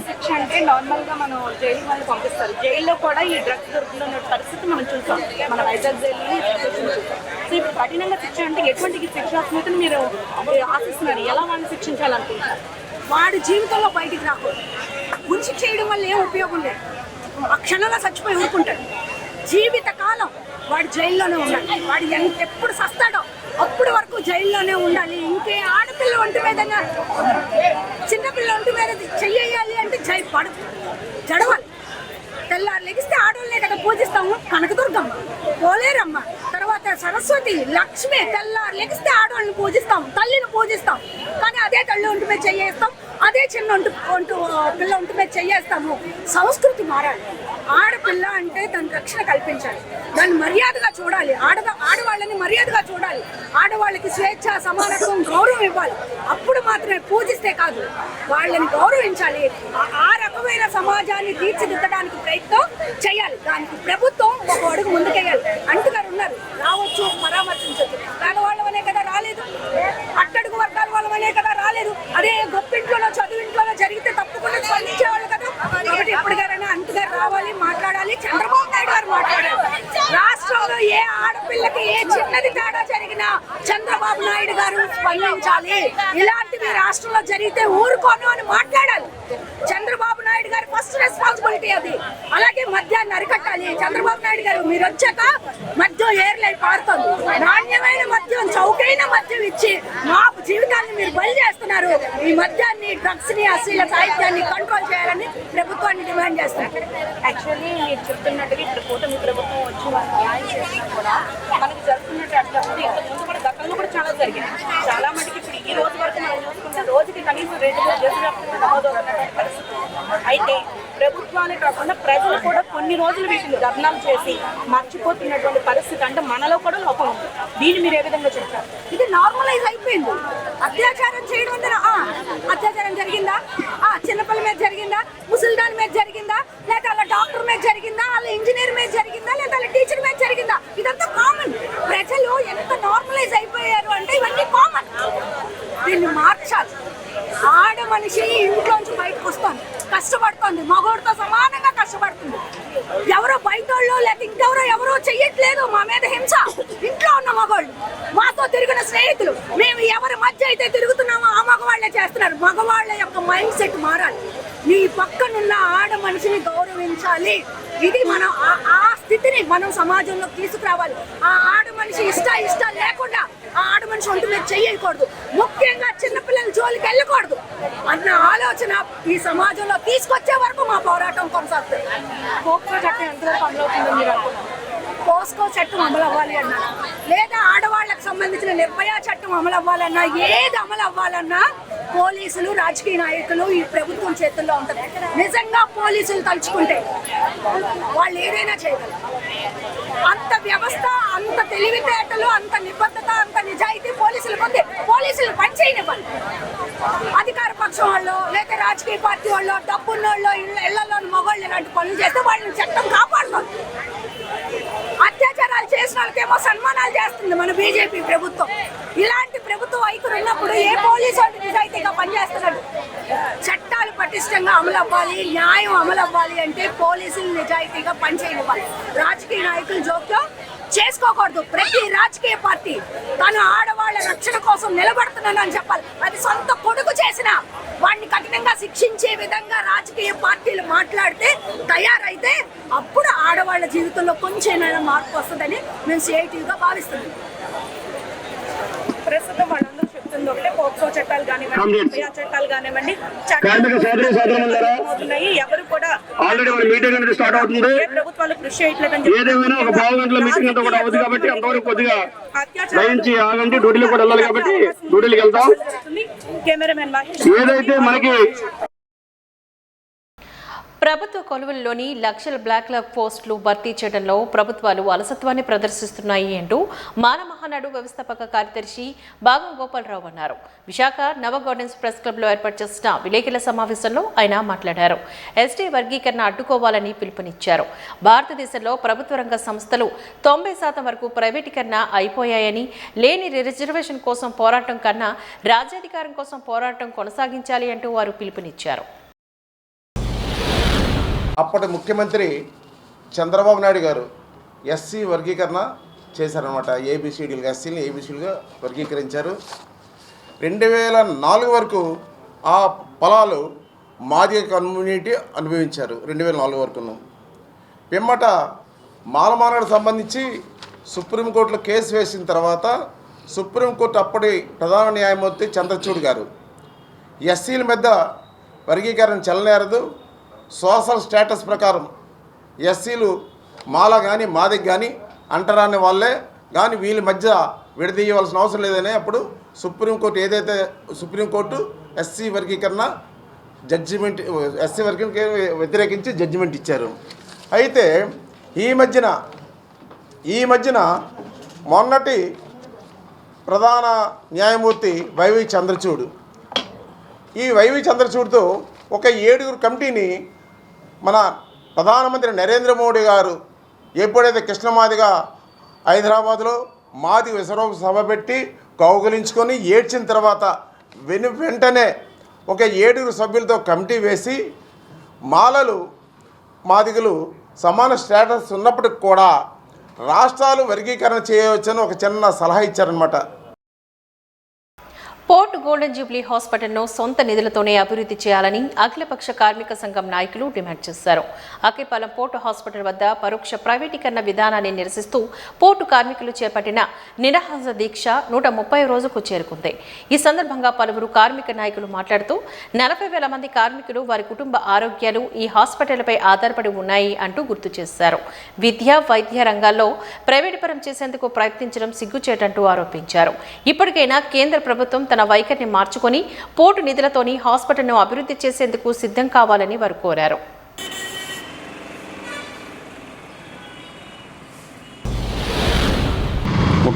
శిక్ష అంటే నార్మల్గా మనం జైలు వాళ్ళు పంపిస్తారు. జైల్లో కూడా ఈ డ్రగ్స్ దొరుకుతున్న పరిస్థితి మనం చూసాం. మన వైజాగ్ జైల్లో చూసాం. సో ఇప్పుడు కఠినంగా శిక్ష అంటే ఎటువంటి శిక్షాత్మకతను మీరు ఆశిస్తున్నారు? ఎలా వాళ్ళని శిక్షించాలనుకుంటున్నారు? వాడి జీవితంలో బయటికి రాకూడదు. ఉరి చేయడం వల్ల ఏం ఉపయోగం లేదు. ఆ క్షణంలో చచ్చిపోయి ఊరుకుంటాడు. జీవితకాలం వాడు జైల్లోనే ఉండాలి. వాడు ఎప్పుడు సస్తాడో అప్పుడు వరకు జైల్లోనే ఉండాలి. ఇంకే ఆడపిల్ల ఒంటి మీద, చిన్నపిల్ల ఒంటి మీద చెయ్యాలి అంటే జడవాలి. తెల్లారు లెగిస్తే ఆడవాళ్ళే కదా పూజిస్తాము. కనకదుర్గమ్మ, పోలేరమ్మ, తర్వాత సరస్వతి, లక్ష్మి. తెల్లారు లెగిస్తే ఆడవాళ్ళని పూజిస్తాం, తల్లిని పూజిస్తాం. కానీ అదే తల్లి ఒంటి మీద చెయ్యేస్తాం, అదే చిన్న పిల్ల ఒంటి మీద చెయ్యేస్తాము. సంస్కృతి మారాలి. ఆడపిల్ల అంటే దాని రక్షణ కల్పించాలి, దాన్ని మర్యాదగా చూడాలి. ఆడవాళ్ళని మర్యాదగా చూడాలి. ఆడవాళ్ళకి స్వేచ్ఛ, సమానత్వం, గౌరవం ఇవ్వాలి. అప్పుడు మాత్రమే పూజిస్తే కాదు, వాళ్ళని గౌరవించాలి. ఆ రకమైన సమాజాన్ని తీర్చిదిద్దడానికి ప్రయత్నం చేయాలి. దానికి ప్రభుత్వం ఒక అడుగు ముందుకెయ్యాలి. అంటుగారు ఉన్నారు, రావచ్చు, పరామర్శించవచ్చు. పేదవాళ్ళమనే కదా రాలేదు, అట్టడుగు వర్గాల వాళ్ళమనే కదా రాలేదు. అదే గొప్పింట్లోనో చదువింట్లోనో జరిగితే తప్పకుండా స్పందించేవాళ్ళు కదా. కాబట్టి ఎప్పటిగారైనా అంటుగారు రావాలి, మాట్లాడాలి. చంద్రబాబు నాయుడు గారు మాట్లాడారు. రాష్ట్రంలో ఏ ఆడపిల్లకి ఏ చిన్నది తేడా జరిగినా చంద్రబాబు నాయుడు గారు స్పందించాలి. ఇలాంటివి రాష్ట్రంలో జరిగితే ఊరుకోను అని మాట్లాడాలి. చంద్రబాబు నాయుడు గారి ఫస్ట్ రెస్పాన్సిబిలిటీ అది. అలాగే మద్యాన్ని అరికట్టాలి. చంద్రబాబు నాయుడు గారు మీరు వచ్చాక మద్యం ఎయిర్లైన్ పారుతుంది. నాణ్యమైన మద్యం, చౌకైన మద్యం ఇచ్చి మా జీవితాన్ని మీరు బలి చేస్తున్నారు. ఈ మద్యాన్ని, డ్రగ్స్ ని, అశ్లీల సాహిత్యాన్ని కంట్రోల్ చేయాలని ప్రభుత్వాన్ని డిమాండ్ చేస్తున్నారు. యాక్చువల్లీ మీరు చెప్తున్నట్టుగా ఇప్పుడు కూటమి ప్రభుత్వం వచ్చి మనకు న్యాయం చేసినా కూడా మనకి జరుగుతున్నట్టు అట్లా ఇంతకుముందు కూడా గతంలో కూడా చాలా జరిగింది. చాలా మటుకు ఇప్పుడు ఈ రోజు వరకు మనం చూసుకుంటే రోజుకి కనీసం 2-3 దేశవ్యాప్తంగా నమోదవుతున్నటువంటి పరిస్థితి. అయితే ప్రభుత్వం ప్రభుత్వాలే కాకుండా ప్రజలు కూడా కొన్ని రోజులు వీటిని ధర్నాలు చేసి మర్చిపోతున్నటువంటి పరిస్థితి, అంటే మనలో కూడా లోపం ఉంది. దీన్ని మీరు ఏ విధంగా చెప్తారు? ఇది నార్మలైజ్ అయిపోయింది. అత్యాచారం చేయడం అంటే అత్యాచారం జరిగిందా, చిన్నపిల్ల మీద జరిగిందా, ముసలిదాని మీద జరిగిందా, లేదా వాళ్ళ డాక్టర్ మీద జరిగిందా, వాళ్ళ ఇంజనీర్ మీద జరిగిందా, లేదా వాళ్ళ టీచర్ మీద జరిగిందా, ఇదంతా కామన్. ప్రజలు ఎంత నార్మలైజ్ అయిపోయారు అంటే ఇవన్నీ కామన్. దీన్ని మార్చాలి. ఆడ మనిషి ఇంట్లోంచి బయటకు వస్తుంది, కష్టపడుతుంది, మగోడితో సమానంగా కష్టపడుతుంది. ఎవరో బయట వాళ్ళు లేదా ఇంకెవరో ఎవరో చెయ్యట్లేదు మా మీద హింస. ఇంట్లో ఉన్న మగవాళ్ళు, మాతో తిరిగిన స్నేహితులు, మేము ఎవరి మధ్య అయితే తిరుగుతున్నామో ఆ మగవాళ్లే చేస్తున్నారు. మగవాళ్ళ యొక్క మైండ్ సెట్ మారాలి. నీ పక్కనున్న ఆడ మనిషిని గౌరవించాలి. ఇది మనం ఆ స్థితిని మనం సమాజంలో తీసుకురావాలి. ఆ ఆడ మనిషి ఇష్ట లేకుండా ఆ ఆడ మనిషి ఒంటి మీద చెయ్యకూడదు, ముఖ్యంగా చిన్నపిల్లల జోలికి వెళ్ళకూడదు అన్న ఆలోచన ఈ సమాజంలో తీసుకొచ్చే వరకు మా పోరాటం కొనసాగుతుంది. పోక్సో చట్టం ఎంతవరకు అమలు అవుతుందో మీరు అనుకుంటున్నారు? పోస్కో చట్టం అమలు అవ్వాలి అన్నా, లేదా ఆడవాళ్లకు సంబంధించిన నిర్భయ చట్టం అమలు అవ్వాలన్నా, ఏది అమలు అవ్వాలన్నా పోలీసులు, రాజకీయ నాయకులు, ఈ ప్రభుత్వం చేతుల్లో ఉంటుంది. నిజంగా పోలీసులు తలుచుకుంటే వాళ్ళు ఏదైనా చేయగలరు. అంత వ్యవస్థ, అంత తెలివితేటలు, అంత నిబద్ధత, అంత నిజాయితీ పోలీసులకు ఉంది. పోలీసులు పని చేయనివ్వాలి. అధికార పక్షం వాళ్ళు లేదా రాజకీయ పార్టీ వాళ్ళు, డబ్బున్నోళ్ళు, ఇళ్లలో మగవాళ్ళు ఇలాంటి పనులు చేస్తే వాళ్ళని చట్టం కాపాడుతుంది. అత్యాచారాలు చేసిన వాళ్ళకేమో సన్మానాలు చేస్తుంది మన బీజేపీ ప్రభుత్వం. ఇలాంటి ప్రభుత్వ వైఖరి ఉన్నప్పుడు ఏ పోలీసు వాళ్ళు నిజాయితీగా పనిచేస్తున్నాడు? చట్టాలు పటిష్టంగా అమలు అవ్వాలి, న్యాయం అమలు అవ్వాలి అంటే పోలీసులు నిజాయితీగా పనిచేయనివ్వాలి. రాజకీయ నాయకులు జోక్యం చేసుకోకూడదు. ప్రతి రాజకీయ పార్టీ తను ఆడవాళ్ల రక్షణ కోసం నిలబడుతున్నానని చెప్పాలి. అది సొంత కొడుకు చేసిన వాడిని కఠినంగా శిక్షించే విధంగా రాజకీయ పార్టీలు మాట్లాడితే, తయారైతే అప్పుడు ఆడవాళ్ల జీవితంలో కొంచెమైనా మార్పు వస్తుందని మేము సిఐటిగా భావిస్తున్నాం. ప్రస్తుతం వాళ్ళందరూ చెప్తుంది ఒకటే, పోక్సో చట్టాలు కానివ్వండి, నిర్భయ చట్టాలు కానివ్వండి, అవుతున్నాయి. ఎవరు కూడా ప్రభుత్వాలు కృషి చేయట్లేదని కెమెరామెన్ మహేష్. ప్రభుత్వ కొలువుల్లోని లక్షల బ్లాక్ల పోస్టులు భర్తీ చేయడంలో ప్రభుత్వాలు అలసత్వాన్ని ప్రదర్శిస్తున్నాయి అంటూ మానమహానాడు వ్యవస్థాపక కార్యదర్శి బాగం గోపాలరావు అన్నారు. విశాఖ నవ గార్డెన్స్ ప్రెస్ క్లబ్లో ఏర్పాటు చేసిన విలేకరుల సమావేశంలో ఆయన మాట్లాడారు. ఎస్టీ వర్గీకరణ అడ్డుకోవాలని పిలుపునిచ్చారు. భారతదేశంలో ప్రభుత్వ రంగ సంస్థలు 90% వరకు ప్రైవేటీకరణ అయిపోయాయని, లేని రిజర్వేషన్ కోసం పోరాటం కన్నా రాజ్యాధికారం కోసం పోరాటం కొనసాగించాలి అంటూ వారు పిలుపునిచ్చారు. అప్పటి ముఖ్యమంత్రి చంద్రబాబు నాయుడు గారు ఎస్సీ వర్గీకరణ చేశారనమాట. ఏబిసిడీలుగా ఎస్సీని ఏబిసిడీలుగా వర్గీకరించారు. 2004 వరకు ఆ పొలాలు మాదిగ కమ్యూనిటీ అనుభవించారు. 2004 వరకును. పిమ్మట మాలమానాడు సంబంధించి సుప్రీంకోర్టులో కేసు వేసిన తర్వాత సుప్రీంకోర్టు అప్పటి ప్రధాన న్యాయమూర్తి చంద్రచూడ్ గారు ఎస్సీల మీద వర్గీకరణ చెల్లనేరదు, సోషల్ స్టేటస్ ప్రకారం ఎస్సీలు మాల కానీ మాదిగ కానీ అంటరాని వాళ్ళే కానీ వీళ్ళ మధ్య విడదీయవలసిన అవసరం లేదని అప్పుడు సుప్రీంకోర్టు ఎస్సీ వర్గీకరణ జడ్జిమెంట్, ఎస్సీ వర్గీకరణ వ్యతిరేకించి జడ్జిమెంట్ ఇచ్చారు. అయితే ఈ మధ్యన మొన్నటి ప్రధాన న్యాయమూర్తి వైవి చంద్రచూడ్, ఈ వైవి చంద్రచూడ్తో ఒక 7 కమిటీని మన ప్రధానమంత్రి నరేంద్ర మోడీ గారు ఎప్పుడైతే కృష్ణమాదిగా హైదరాబాద్లో మాది విశ్వరూప సభ పెట్టి కౌగులించుకొని ఏడ్చిన తర్వాత వెంటనే ఒక 7 సభ్యులతో కమిటీ వేసి మాలలు మాదిగలు సమాన స్టేటస్ ఉన్నప్పటికి కూడా రాష్ట్రాలు వర్గీకరణ చేయవచ్చని ఒక చిన్న సలహా ఇచ్చారనమాట. పోర్ట్ గోల్డెన్ జూబ్లీ హాస్పిటల్ను సొంత నిధులతోనే అభివృద్ధి చేయాలని అఖిలపక్ష కార్మిక సంఘం నాయకులు డిమాండ్ చేశారు. అక్కిపాలెం పోర్టు హాస్పిటల్ వద్ద పరోక్ష ప్రైవేటీకరణ విధానాన్ని నిరసిస్తూ పోర్టు కార్మికులు చేపట్టిన నిరాహార దీక్ష 130 రోజుకు చేరుకుంది. ఈ సందర్భంగా పలువురు కార్మిక నాయకులు మాట్లాడుతూ 40,000 మంది కార్మికులు వారి కుటుంబ ఆరోగ్యాలు ఈ హాస్పిటల్పై ఆధారపడి ఉన్నాయి అంటూ గుర్తు చేశారు. విద్య, వైద్య రంగాల్లో ప్రైవేటీకరణ చేసేందుకు ప్రయత్నించడం సిగ్గుచేటంటూ ఆరోపించారు. ఇప్పటికైనా కేంద్ర ప్రభుత్వం తన వైఖరిని మార్చుకొని పోర్టు నిధులతోని హాస్పిటల్ను అభివృద్ధి చేసేందుకు సిద్ధం కావాలని వారు కోరారు.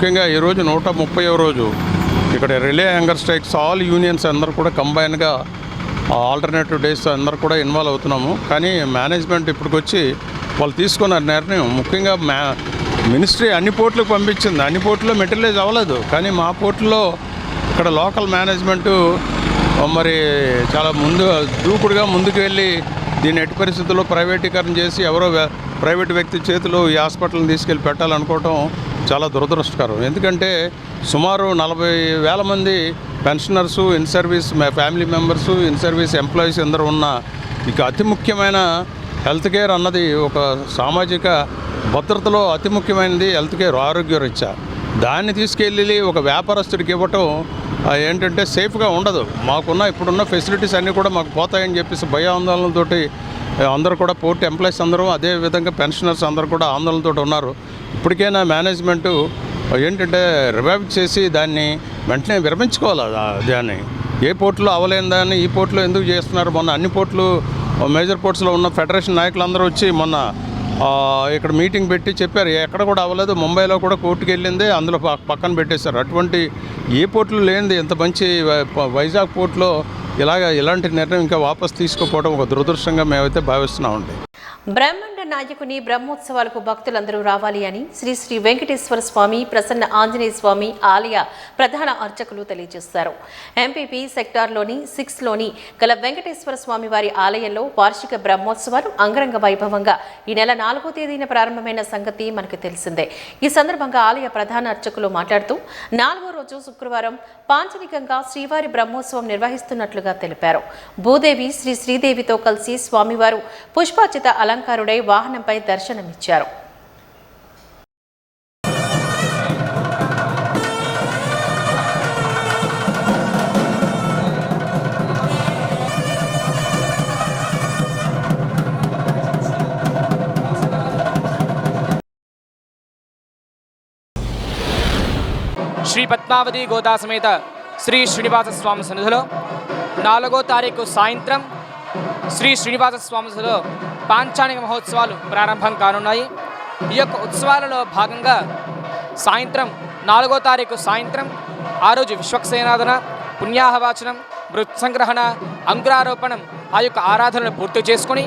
ముఖ్యంగా ఈరోజు 130వ రోజు ఇక్కడ relay hunger strikes all unions అందరూ కూడా కంబైన్గా ఆల్టర్నేటివ్ డేస్ అందరూ కూడా ఇన్వాల్వ్ అవుతున్నాము. కానీ మేనేజ్మెంట్ ఇప్పటికొచ్చి వాళ్ళు తీసుకున్న నిర్ణయం ముఖ్యంగా మినిస్ట్రీ అన్ని పోర్టులకు పంపించింది. అన్ని పోర్టులో మెటీరియలైజ్ అవ్వలేదు. కానీ మా పోర్టులో ఇక్కడ లోకల్ మేనేజ్మెంటు మరి చాలా దూకుడుగా ముందుకు వెళ్ళి దీన్ని ఎట్టి పరిస్థితుల్లో ప్రైవేటీకరణ చేసి ఎవరో ప్రైవేట్ వ్యక్తి చేతిలో ఈ హాస్పిటల్ని తీసుకెళ్ళి పెట్టాలనుకోవటం చాలా దురదృష్టకరం. ఎందుకంటే సుమారు 40,000 మంది pensioners, in service family members, in service employees అందరూ ఉన్న ఇక అతి ముఖ్యమైన హెల్త్ కేర్ అన్నది ఒక సామాజిక భద్రతలో అతి ముఖ్యమైనది హెల్త్ కేర్, ఆరోగ్యరీత్యా. దాన్ని తీసుకెళ్ళి ఒక వ్యాపారస్తుడికి ఇవ్వటం ఏంటంటే సేఫ్గా ఉండదు. ఇప్పుడున్న ఫెసిలిటీస్ అన్నీ కూడా మాకు పోతాయని చెప్పేసి భయాందోళనలతోటి అందరూ కూడా పోర్ట్ ఎంప్లాయీస్ అందరూ అదేవిధంగా పెన్షనర్స్ అందరూ కూడా ఆందోళనతో ఉన్నారు. ఇప్పటికైనా మేనేజ్మెంటు ఏంటంటే రివైవ్ చేసి దాన్ని వెంటనే విరమించుకోవాలి. దాన్ని ఏ పోర్టులో అవ్వలేని దాన్ని ఈ పోర్టులో ఎందుకు చేస్తున్నారు? మొన్న అన్ని పోర్టులు మేజర్ పోర్ట్స్లో ఉన్న ఫెడరేషన్ నాయకులందరూ వచ్చి మొన్న ఇక్కడ మీటింగ్ పెట్టి చెప్పారు, ఎక్కడ కూడా అవ్వలేదు. ముంబైలో కూడా కోర్టుకు వెళ్ళింది, అందులో పక్కన పెట్టేశారు. అటువంటి ఏ పోర్టులు లేనిది ఇంత మంచి వైజాగ్ పోర్టులో ఇలాంటి నిర్ణయం ఇంకా వాపసు తీసుకోపోవడం ఒక దురదృష్టంగా మేమైతే భావిస్తున్నామండి. బ్రహ్మాండ నాయకుని బ్రహ్మోత్సవాలకు భక్తులందరూ రావాలి అని శ్రీ శ్రీ వెంకటేశ్వర స్వామి, ప్రసన్న ఆంజనేయ స్వామి ఆలయ ప్రధాన అర్చకులు తెలియజేశారు. ఎంపీపీ సెక్టార్లోని 6లోని గల వెంకటేశ్వర స్వామి వారి ఆలయంలో వార్షిక బ్రహ్మోత్సవాలు అంగరంగ వైభవంగా ఈ నెల 4వ తేదీన ప్రారంభమైన సంగతి మనకు తెలిసిందే. ఈ సందర్భంగా ఆలయ ప్రధాన అర్చకులు మాట్లాడుతూ 4వ రోజు శుక్రవారం పాంచలికంగా శ్రీవారి బ్రహ్మోత్సవం నిర్వహిస్తున్నట్లుగా తెలిపారు. భూదేవి శ్రీ శ్రీదేవితో కలిసి స్వామివారు పుష్పాచిత అలంకారుడై వాహనంపై దర్శనమిచ్చారు. శ్రీ పద్మావతి గోదా సమేత శ్రీ శ్రీనివాస స్వామి సన్నిధిలో 4వ తారీఖు సాయంత్రం శ్రీ శ్రీనివాస స్వామి సన్నిధిలో పాంచానిక మహోత్సవాలు ప్రారంభం కానున్నాయి. ఈ యొక్క ఉత్సవాలలో భాగంగా సాయంత్రం 4వ తారీఖు సాయంత్రం ఆ రోజు విశ్వక్సేనాదన, పుణ్యాహవాచనం, మృత్సంగ్రహణ, అంకురారోపణం ఆ యొక్క ఆరాధనను పూర్తి చేసుకుని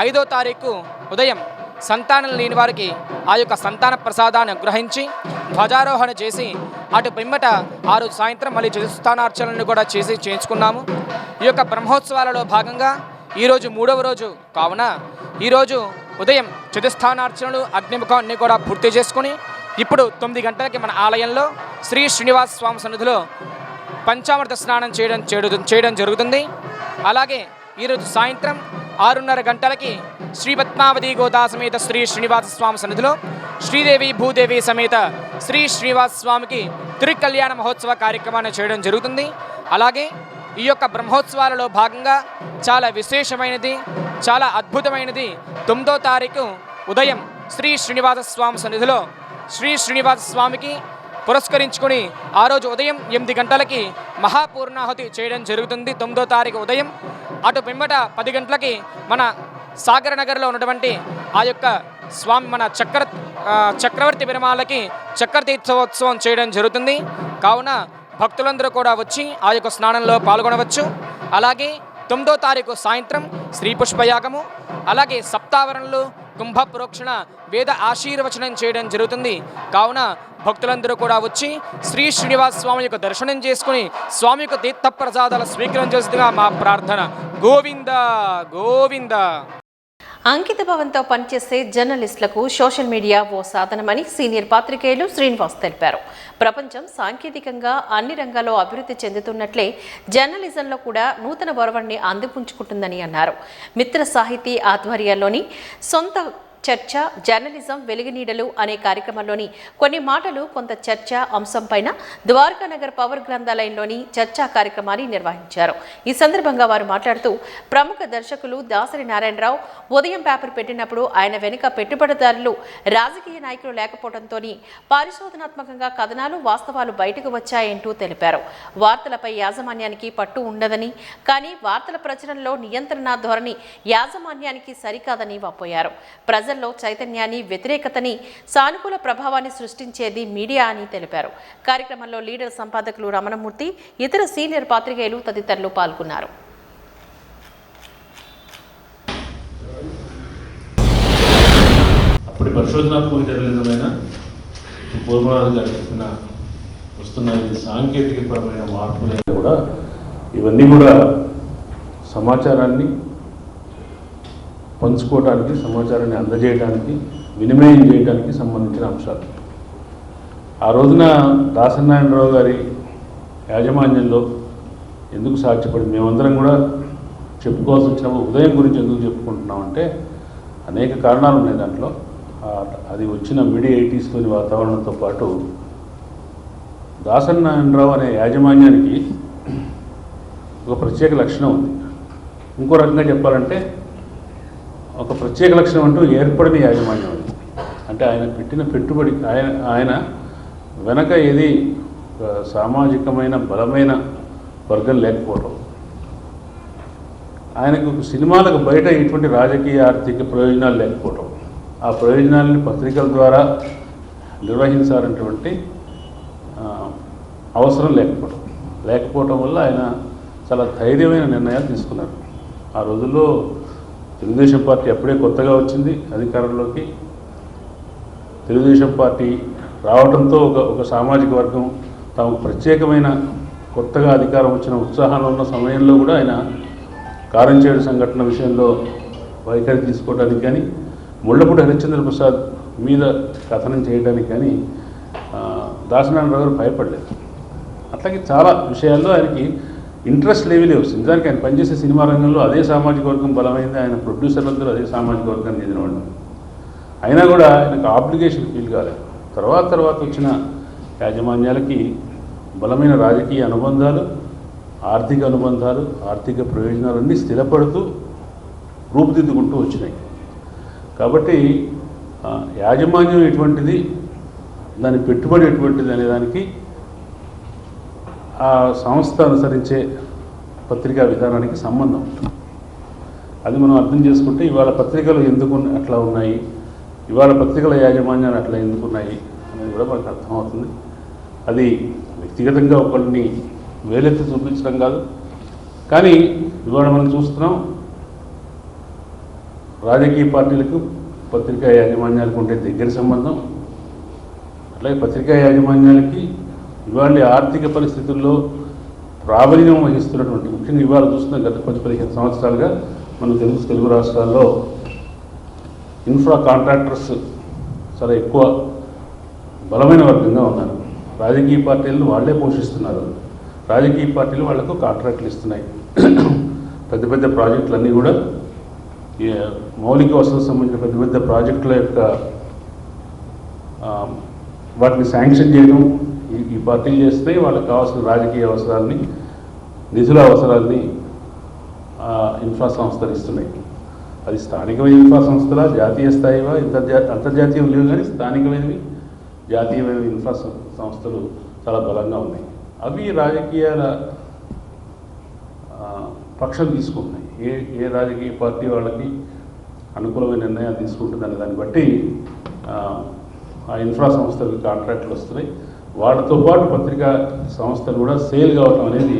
5వ తారీఖు ఉదయం సంతానం లేని వారికి ఆ యొక్క సంతాన ప్రసాదాన్ని గ్రహించి ధ్వజారోహణ చేసి అటు పిమ్మట ఆ రోజు సాయంత్రం మళ్ళీ చతుస్థానార్చనలను కూడా చేయించుకున్నాము. ఈ యొక్క బ్రహ్మోత్సవాలలో భాగంగా ఈరోజు 3వ రోజు కావున ఈరోజు ఉదయం చతుస్థానార్చనలు, అగ్నిముఖం అన్నీ కూడా పూర్తి చేసుకుని ఇప్పుడు 9 గంటలకి మన ఆలయంలో శ్రీ శ్రీనివాస స్వామి సన్నిధిలో పంచామృత స్నానం చేయడం జరుగుతుంది. అలాగే ఈరోజు సాయంత్రం 6:30 గంటలకి శ్రీ పద్మావతి గోదా సమేత శ్రీ శ్రీనివాస స్వామి సన్నిధిలో శ్రీదేవి భూదేవి సమేత శ్రీ శ్రీనివాస స్వామికి తిరుకల్యాణ మహోత్సవ కార్యక్రమాన్ని చేయడం జరుగుతుంది. అలాగే ఈ యొక్క బ్రహ్మోత్సవాలలో భాగంగా చాలా విశేషమైనది, చాలా అద్భుతమైనది 9వ తారీఖు ఉదయం శ్రీ శ్రీనివాస స్వామి సన్నిధిలో శ్రీ శ్రీనివాస స్వామికి పురస్కరించుకొని ఆ రోజు ఉదయం 8 గంటలకి మహాపూర్ణాహుతి చేయడం జరుగుతుంది 9వ తారీఖు ఉదయం. అటు పిమ్మట 10 గంటలకి మన సాగర్ నగర్లో ఉన్నటువంటి ఆ యొక్క స్వామి మన చక్రవర్తి పెరుమాళ్ళకి చక్రతీర్థోత్సవం చేయడం జరుగుతుంది. కావున భక్తులందరూ కూడా వచ్చి ఆ యొక్క స్నానంలో పాల్గొనవచ్చు. అలాగే 9వ తారీఖు సాయంత్రం శ్రీ పుష్పయాగము, అలాగే సప్తావరణలు, కుంభ ప్రోక్షణ, వేద ఆశీర్వచనం చేయడం జరుగుతుంది. కావున భక్తులందరూ కూడా వచ్చి శ్రీ శ్రీనివాస స్వామి యొక్క దర్శనం చేసుకుని స్వామి యొక్క తీర్థ ప్రసాదాలు స్వీకరించేదిగా మా ప్రార్థన. గోవింద గోవింద. అంకిత భావంతో పనిచేసే జర్నలిస్టులకు సోషల్ మీడియా ఓ సాధనమని సీనియర్ పాత్రికేయులు శ్రీనివాస్ తెలిపారు. ప్రపంచం సాంకేతికంగా అన్ని రంగాల్లో అభివృద్ధి చెందుతున్నట్లే జర్నలిజంలో కూడా నూతన ఒరవడిని అందిపుంచుకుంటుందని అన్నారు. మిత్ర సాహితీ ఆధ్వర్యంలోని సొంత చర్చ, జర్నలిజం వెలుగునీడలు అనే కార్యక్రమంలోని కొన్ని మాటలు, కొంత చర్చ అంశంపైన ద్వారకానగర్ పవర్ గ్రంథాలయంలోని చర్చా కార్యక్రమాన్ని నిర్వహించారు. ఈ సందర్భంగా వారు మాట్లాడుతూ, ప్రముఖ దర్శకులు దాసరి నారాయణరావు ఉదయం పేపర్ పెట్టినప్పుడు ఆయన వెనుక పెట్టుబడిదారులు, రాజకీయ నాయకులు లేకపోవడంతో పరిశోధనాత్మకంగా కథనాలు, వాస్తవాలు బయటకు వచ్చాయంటూ తెలిపారు. వార్తలపై యాజమాన్యానికి పట్టు ఉండదని, కానీ వార్తల ప్రచురణలో నియంత్రణ ధోరణి యాజమాన్యానికి సరికాదని వాపోయారు. ప్రజల ప్రజల్లో చైతన్యాన్ని, వ్యతిరేకతని, సానుకూల ప్రభావాన్ని సృష్టించేది మీడియా అని తెలిపారు. కార్యక్రమంలో లీడర్ సంపాదకులు రమణమూర్తి, ఇతర సీనియర్ పాత్రికేయులు తదితరులు పాల్గొన్నారు. అప్పటి పరిశోధనాత్మక జర్నలిజమైన పూర్వరాజు గారు చెప్పిన వస్తున్న సాంకేతికపరమైన మార్పులు కూడా ఇవన్నీ కూడా సమాచారాన్ని పంచుకోవడానికి, సమాచారాన్ని అందజేయడానికి, వినిమయం చేయడానికి సంబంధించిన అంశాలు. ఆ రోజున దాసనారాయణరావు గారి యాజమాన్యంలో ఎందుకు సాధ్యపడింది, మేమందరం కూడా చెప్పుకోవాల్సి వచ్చినప్పుడు ఉదయం గురించి ఎందుకు చెప్పుకుంటున్నామంటే అనేక కారణాలు ఉన్నాయి దాంట్లో. అది వచ్చిన మిడ్ 80స్లోని వాతావరణంతో పాటు దాసనారాయణరావు అనే యాజమాన్యానికి ఒక ప్రత్యేక లక్షణం ఉంది. ఇంకో రకంగా చెప్పాలంటే ఒక ప్రత్యేక లక్షణం అంటూ ఏర్పడిన యాజమాన్యం అది. అంటే ఆయన పెట్టిన పెట్టుబడి, ఆయన వెనక ఏది సామాజికమైన బలమైన వర్గం లేకపోవడం, ఆయనకు సినిమాలకు బయట ఎటువంటి రాజకీయ ఆర్థిక ప్రయోజనాలు లేకపోవడం, ఆ ప్రయోజనాలని పత్రికల ద్వారా నిర్వహించాలన్నటువంటి అవసరం లేకపోవడం వల్ల ఆయన చాలా ధైర్యమైన నిర్ణయాలు తీసుకున్నారు. ఆ రోజుల్లో తెలుగుదేశం పార్టీ అప్పుడే కొత్తగా వచ్చింది అధికారంలోకి. తెలుగుదేశం పార్టీ రావడంతో ఒక సామాజిక వర్గం తమకు ప్రత్యేకమైన కొత్తగా అధికారం వచ్చిన ఉత్సాహంలో ఉన్న సమయంలో కూడా ఆయన కారంచేడు సంఘటన విషయంలో వైఖరి తీసుకోవడానికి కానీ, ముళ్ళపూడి హరిశ్చంద్ర ప్రసాద్ మీద కథనం చేయడానికి కానీ దాసనారాయణరావు గారు భయపడలేదు. అట్లాగే చాలా విషయాల్లో ఆయనకి ఇంట్రెస్ట్ లేవలే వస్తుంది. నిజానికి ఆయన పనిచేసే సినిమా రంగంలో అదే సామాజిక వర్గం బలమైంది, ఆయన ప్రొడ్యూసర్లందరూ అదే సామాజిక వర్గాన్ని చెందినవాళ్ళు. అయినా కూడా ఆయనకు ఆబ్లిగేషన్ ఫీల్ కాలేదు. తర్వాత వచ్చిన యాజమాన్యాలకి బలమైన రాజకీయ అనుబంధాలు, ఆర్థిక అనుబంధాలు, ఆర్థిక ప్రయోజనాలన్నీ స్థిరపడుతూ రూపుదిద్దుకుంటూ వచ్చినాయి. కాబట్టి యాజమాన్యం ఎటువంటిది, దాని పెట్టుబడి ఎటువంటిది అనే దానికి ఆ సంస్థ అనుసరించే పత్రికా విధానానికి సంబంధం ఉంటుంది. అది మనం అర్థం చేసుకుంటే ఇవాళ పత్రికలు ఎందుకు అట్లా ఉన్నాయి, ఇవాళ పత్రికల యాజమాన్యాలు అట్లా ఎందుకున్నాయి అనేది కూడా మనకు అర్థమవుతుంది. అది వ్యక్తిగతంగా ఒకరిని వేలెత్తి చూపించడం కాదు, కానీ ఇవాళ మనం చూస్తున్నాం రాజకీయ పార్టీలకు పత్రికా యాజమాన్యాలకు ఉండే దగ్గర సంబంధం. అట్లాగే పత్రికా యాజమాన్యాలకి ఇవాళ ఆర్థిక పరిస్థితుల్లో ప్రాబల్యం వహిస్తున్నటువంటి, ముఖ్యంగా ఇవాళ చూస్తున్న గత 10-15 సంవత్సరాలుగా మన తెలుగు రాష్ట్రాల్లో ఇన్ఫ్రా కాంట్రాక్టర్స్ చాలా ఎక్కువ బలమైన వర్గంగా ఉన్నారు. రాజకీయ పార్టీలను వాళ్ళే పోషిస్తున్నారు. రాజకీయ పార్టీలు వాళ్లకు కాంట్రాక్టులు ఇస్తున్నాయి. పెద్ద ప్రాజెక్టులన్నీ కూడా మౌలిక వసతులకు సంబంధించిన పెద్ద ప్రాజెక్టుల యొక్క వాటిని శాంక్షన్ చేయడం ఈ పార్టీలు చేస్తున్నాయి. వాళ్ళకి కావాల్సిన రాజకీయ అవసరాలని, నిధుల అవసరాలని ఇన్ఫ్రా సంస్థలు ఇస్తున్నాయి. అది స్థానికమైన ఇన్ఫ్రా సంస్థల, జాతీయ స్థాయివా, అంతర్జాతీయం లేవు, కానీ స్థానికమైనవి జాతీయమైన ఇన్ఫ్రా సంస్థలు చాలా బలంగా ఉన్నాయి. అవి రాజకీయాల పక్షం తీసుకుంటున్నాయి. ఏ రాజకీయ పార్టీ వాళ్ళకి అనుకూలమైన నిర్ణయాలు తీసుకుంటుందనే దాన్ని బట్టి ఆ ఇన్ఫ్రా సంస్థలకు కాంట్రాక్టులు వస్తున్నాయి. వాటితో పాటు పత్రికా సంస్థలు కూడా సేల్ కావటం అనేది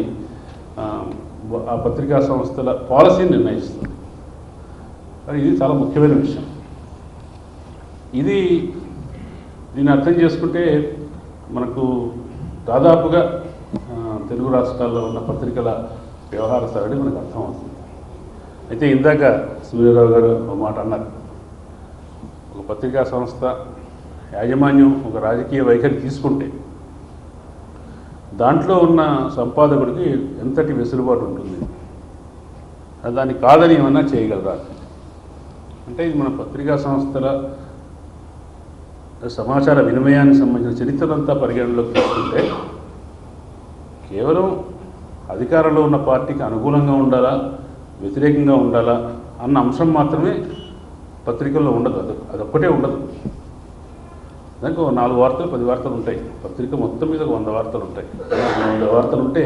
ఆ పత్రికా సంస్థల పాలసీని నిర్ణయిస్తుంది. ఇది చాలా ముఖ్యమైన విషయం. దీన్ని అర్థం చేసుకుంటే మనకు దాదాపుగా తెలుగు రాష్ట్రాల్లో ఉన్న పత్రికల వ్యవహార సరళి మనకు అర్థమవుతుంది. అయితే ఇందాక సూర్యరావు గారు ఒక మాట అన్నారు, ఒక పత్రికా సంస్థ యాజమాన్యం ఒక రాజకీయ వైఖరి తీసుకుంటే దాంట్లో ఉన్న సంపాదకుడికి ఎంతటి వెసులుబాటు ఉంటుంది, దాన్ని కాదని ఏమన్నా చేయగలరా అంటే, ఇది మన పత్రికా సంస్థల సమాచార వినిమయానికి సంబంధించిన చరిత్రనంతా పరిగణలోకి తీసుకుంటే కేవలం అధికారంలో ఉన్న పార్టీకి అనుకూలంగా ఉండాలా, వ్యతిరేకంగా ఉండాలా అన్న అంశం మాత్రమే పత్రికల్లో ఉండదు. అదొక్కటే ఉండదు. దానికి 4 వార్తలు 10 వార్తలు ఉంటాయి. పత్రిక మొత్తం మీద 100 వార్తలు ఉంటాయి. 100 వార్తలు ఉంటే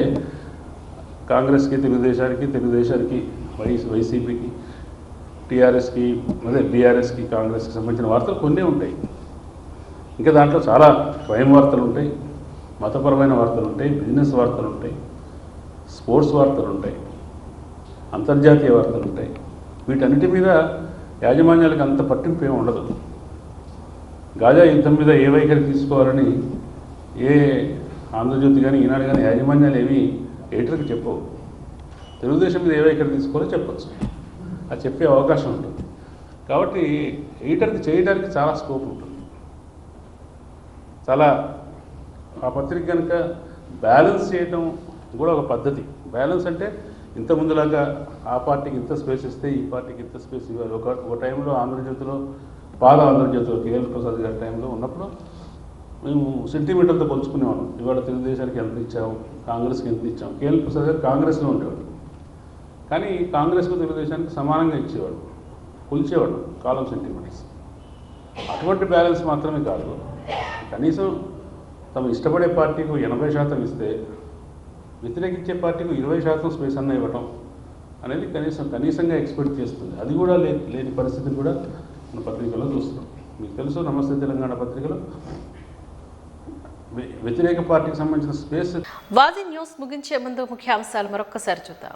కాంగ్రెస్కి, తెలుగుదేశానికి వైసీపీకి టీఆర్ఎస్కి అదే బీఆర్ఎస్కి కాంగ్రెస్కి సంబంధించిన వార్తలు కొన్ని ఉంటాయి. ఇంకా దాంట్లో చాలా క్రైమ్ వార్తలు ఉంటాయి, మతపరమైన వార్తలు ఉంటాయి, బిజినెస్ వార్తలు ఉంటాయి, స్పోర్ట్స్ వార్తలు ఉంటాయి, అంతర్జాతీయ వార్తలు ఉంటాయి. వీటన్నిటి మీద యాజమాన్యాలకు అంత పట్టింపు ఏమి ఉండదు. గాజా యుద్ధం మీద ఏ వైఖరి తీసుకోవాలని ఏ ఆంధ్రజ్యోతి కానీ ఈనాడు కానీ యాజమాన్యాలు ఏవి ఎడిటర్కి చెప్పవు. తెలుగుదేశం మీద ఏ వైఖరి తీసుకోవాలో చెప్పచ్చు, అది చెప్పే అవకాశం ఉంటుంది. కాబట్టి ఎడిటర్కి చేయడానికి చాలా స్కోప్ ఉంటుంది. చాలా ఆ పత్రిక కనుక బ్యాలెన్స్ చేయడం కూడా ఒక పద్ధతి. బ్యాలెన్స్ అంటే ఇంత ముందులాగా ఆ పార్టీకి ఇంత స్పేస్ ఇస్తే ఈ పార్టీకి ఇంత స్పేస్ ఇవ్వాలి. ఒక టైంలో ఆంధ్రజ్యోతిలో ఆంధ్రజ్యోతిలో కేఎల్ ప్రసాద్ గారి టైంలో ఉన్నప్పుడు మేము సెంటీమీటర్తో కొలుచుకునేవాళ్ళం. ఇవాళ తెలుగుదేశానికి ఎంత ఇచ్చాము, కాంగ్రెస్కి ఎంత ఇచ్చాము. కేఎల్ ప్రసాద్ గారు కాంగ్రెస్లో ఉండేవాడు, కానీ కాంగ్రెస్కు తెలుగుదేశానికి సమానంగా ఇచ్చేవాడు, కొలిచేవాడు కాలం సెంటీమీటర్స్. అటువంటి బ్యాలెన్స్ మాత్రమే కాదు, కనీసం తమ ఇష్టపడే పార్టీకి 80% ఇస్తే వ్యతిరేకించే పార్టీకి 20% స్పేస్ అన్న ఇవ్వటం అనేది కనీసంగా ఎక్స్పెక్ట్ చేస్తుంది. అది కూడా లేని పరిస్థితి కూడా మన పత్రికలో చూస్తున్నాం. మీకు తెలుసు, నమస్తే తెలంగాణ పత్రికలో వ్యతిరేక పార్టీకి సంబంధించిన స్పేస్. వాజీ న్యూస్ ముగించే ముందు ముఖ్యాంశాలు మరొక్కసారి చూద్దాం.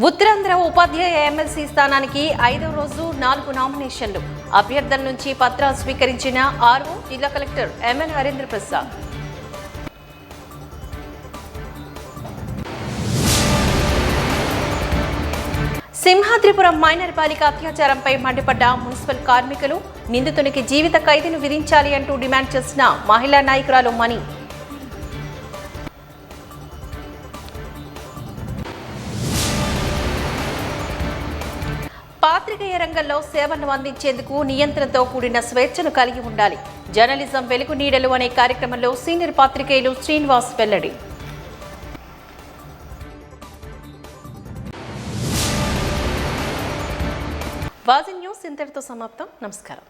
ఉత్తరాంధ్ర ఉపాధ్యాయ ఎమ్మెల్సీ స్థానానికి 5వ రోజు 4 నామినేషన్లు. అభ్యర్థుల నుంచి పత్రాలు స్వీకరించిన ఆర్ఓ జిల్లా collector MN Harindra Prasad. Simhadripuram minor బాలిక అత్యాచారంపై మండిపడ్డ మున్సిపల్ కార్మికులు, నిందితునికి జీవిత ఖైదును విధించాలి అంటూ డిమాండ్ చేసిన మహిళా నాయకురాలు మణి. పాత్రికేయ రంగంలో సేవలను అందించేందుకు నియంత్రణతో కూడిన స్వేచ్ఛను కలిగి ఉండాలి. జర్నలిజం వెలుగు నీడలు అనే కార్యక్రమంలో సీనియర్ పాత్రికేయులు శ్రీనివాస్ వెల్లడి. వాజీ న్యూస్ ఇంతటితో సమాప్తం. నమస్కారం.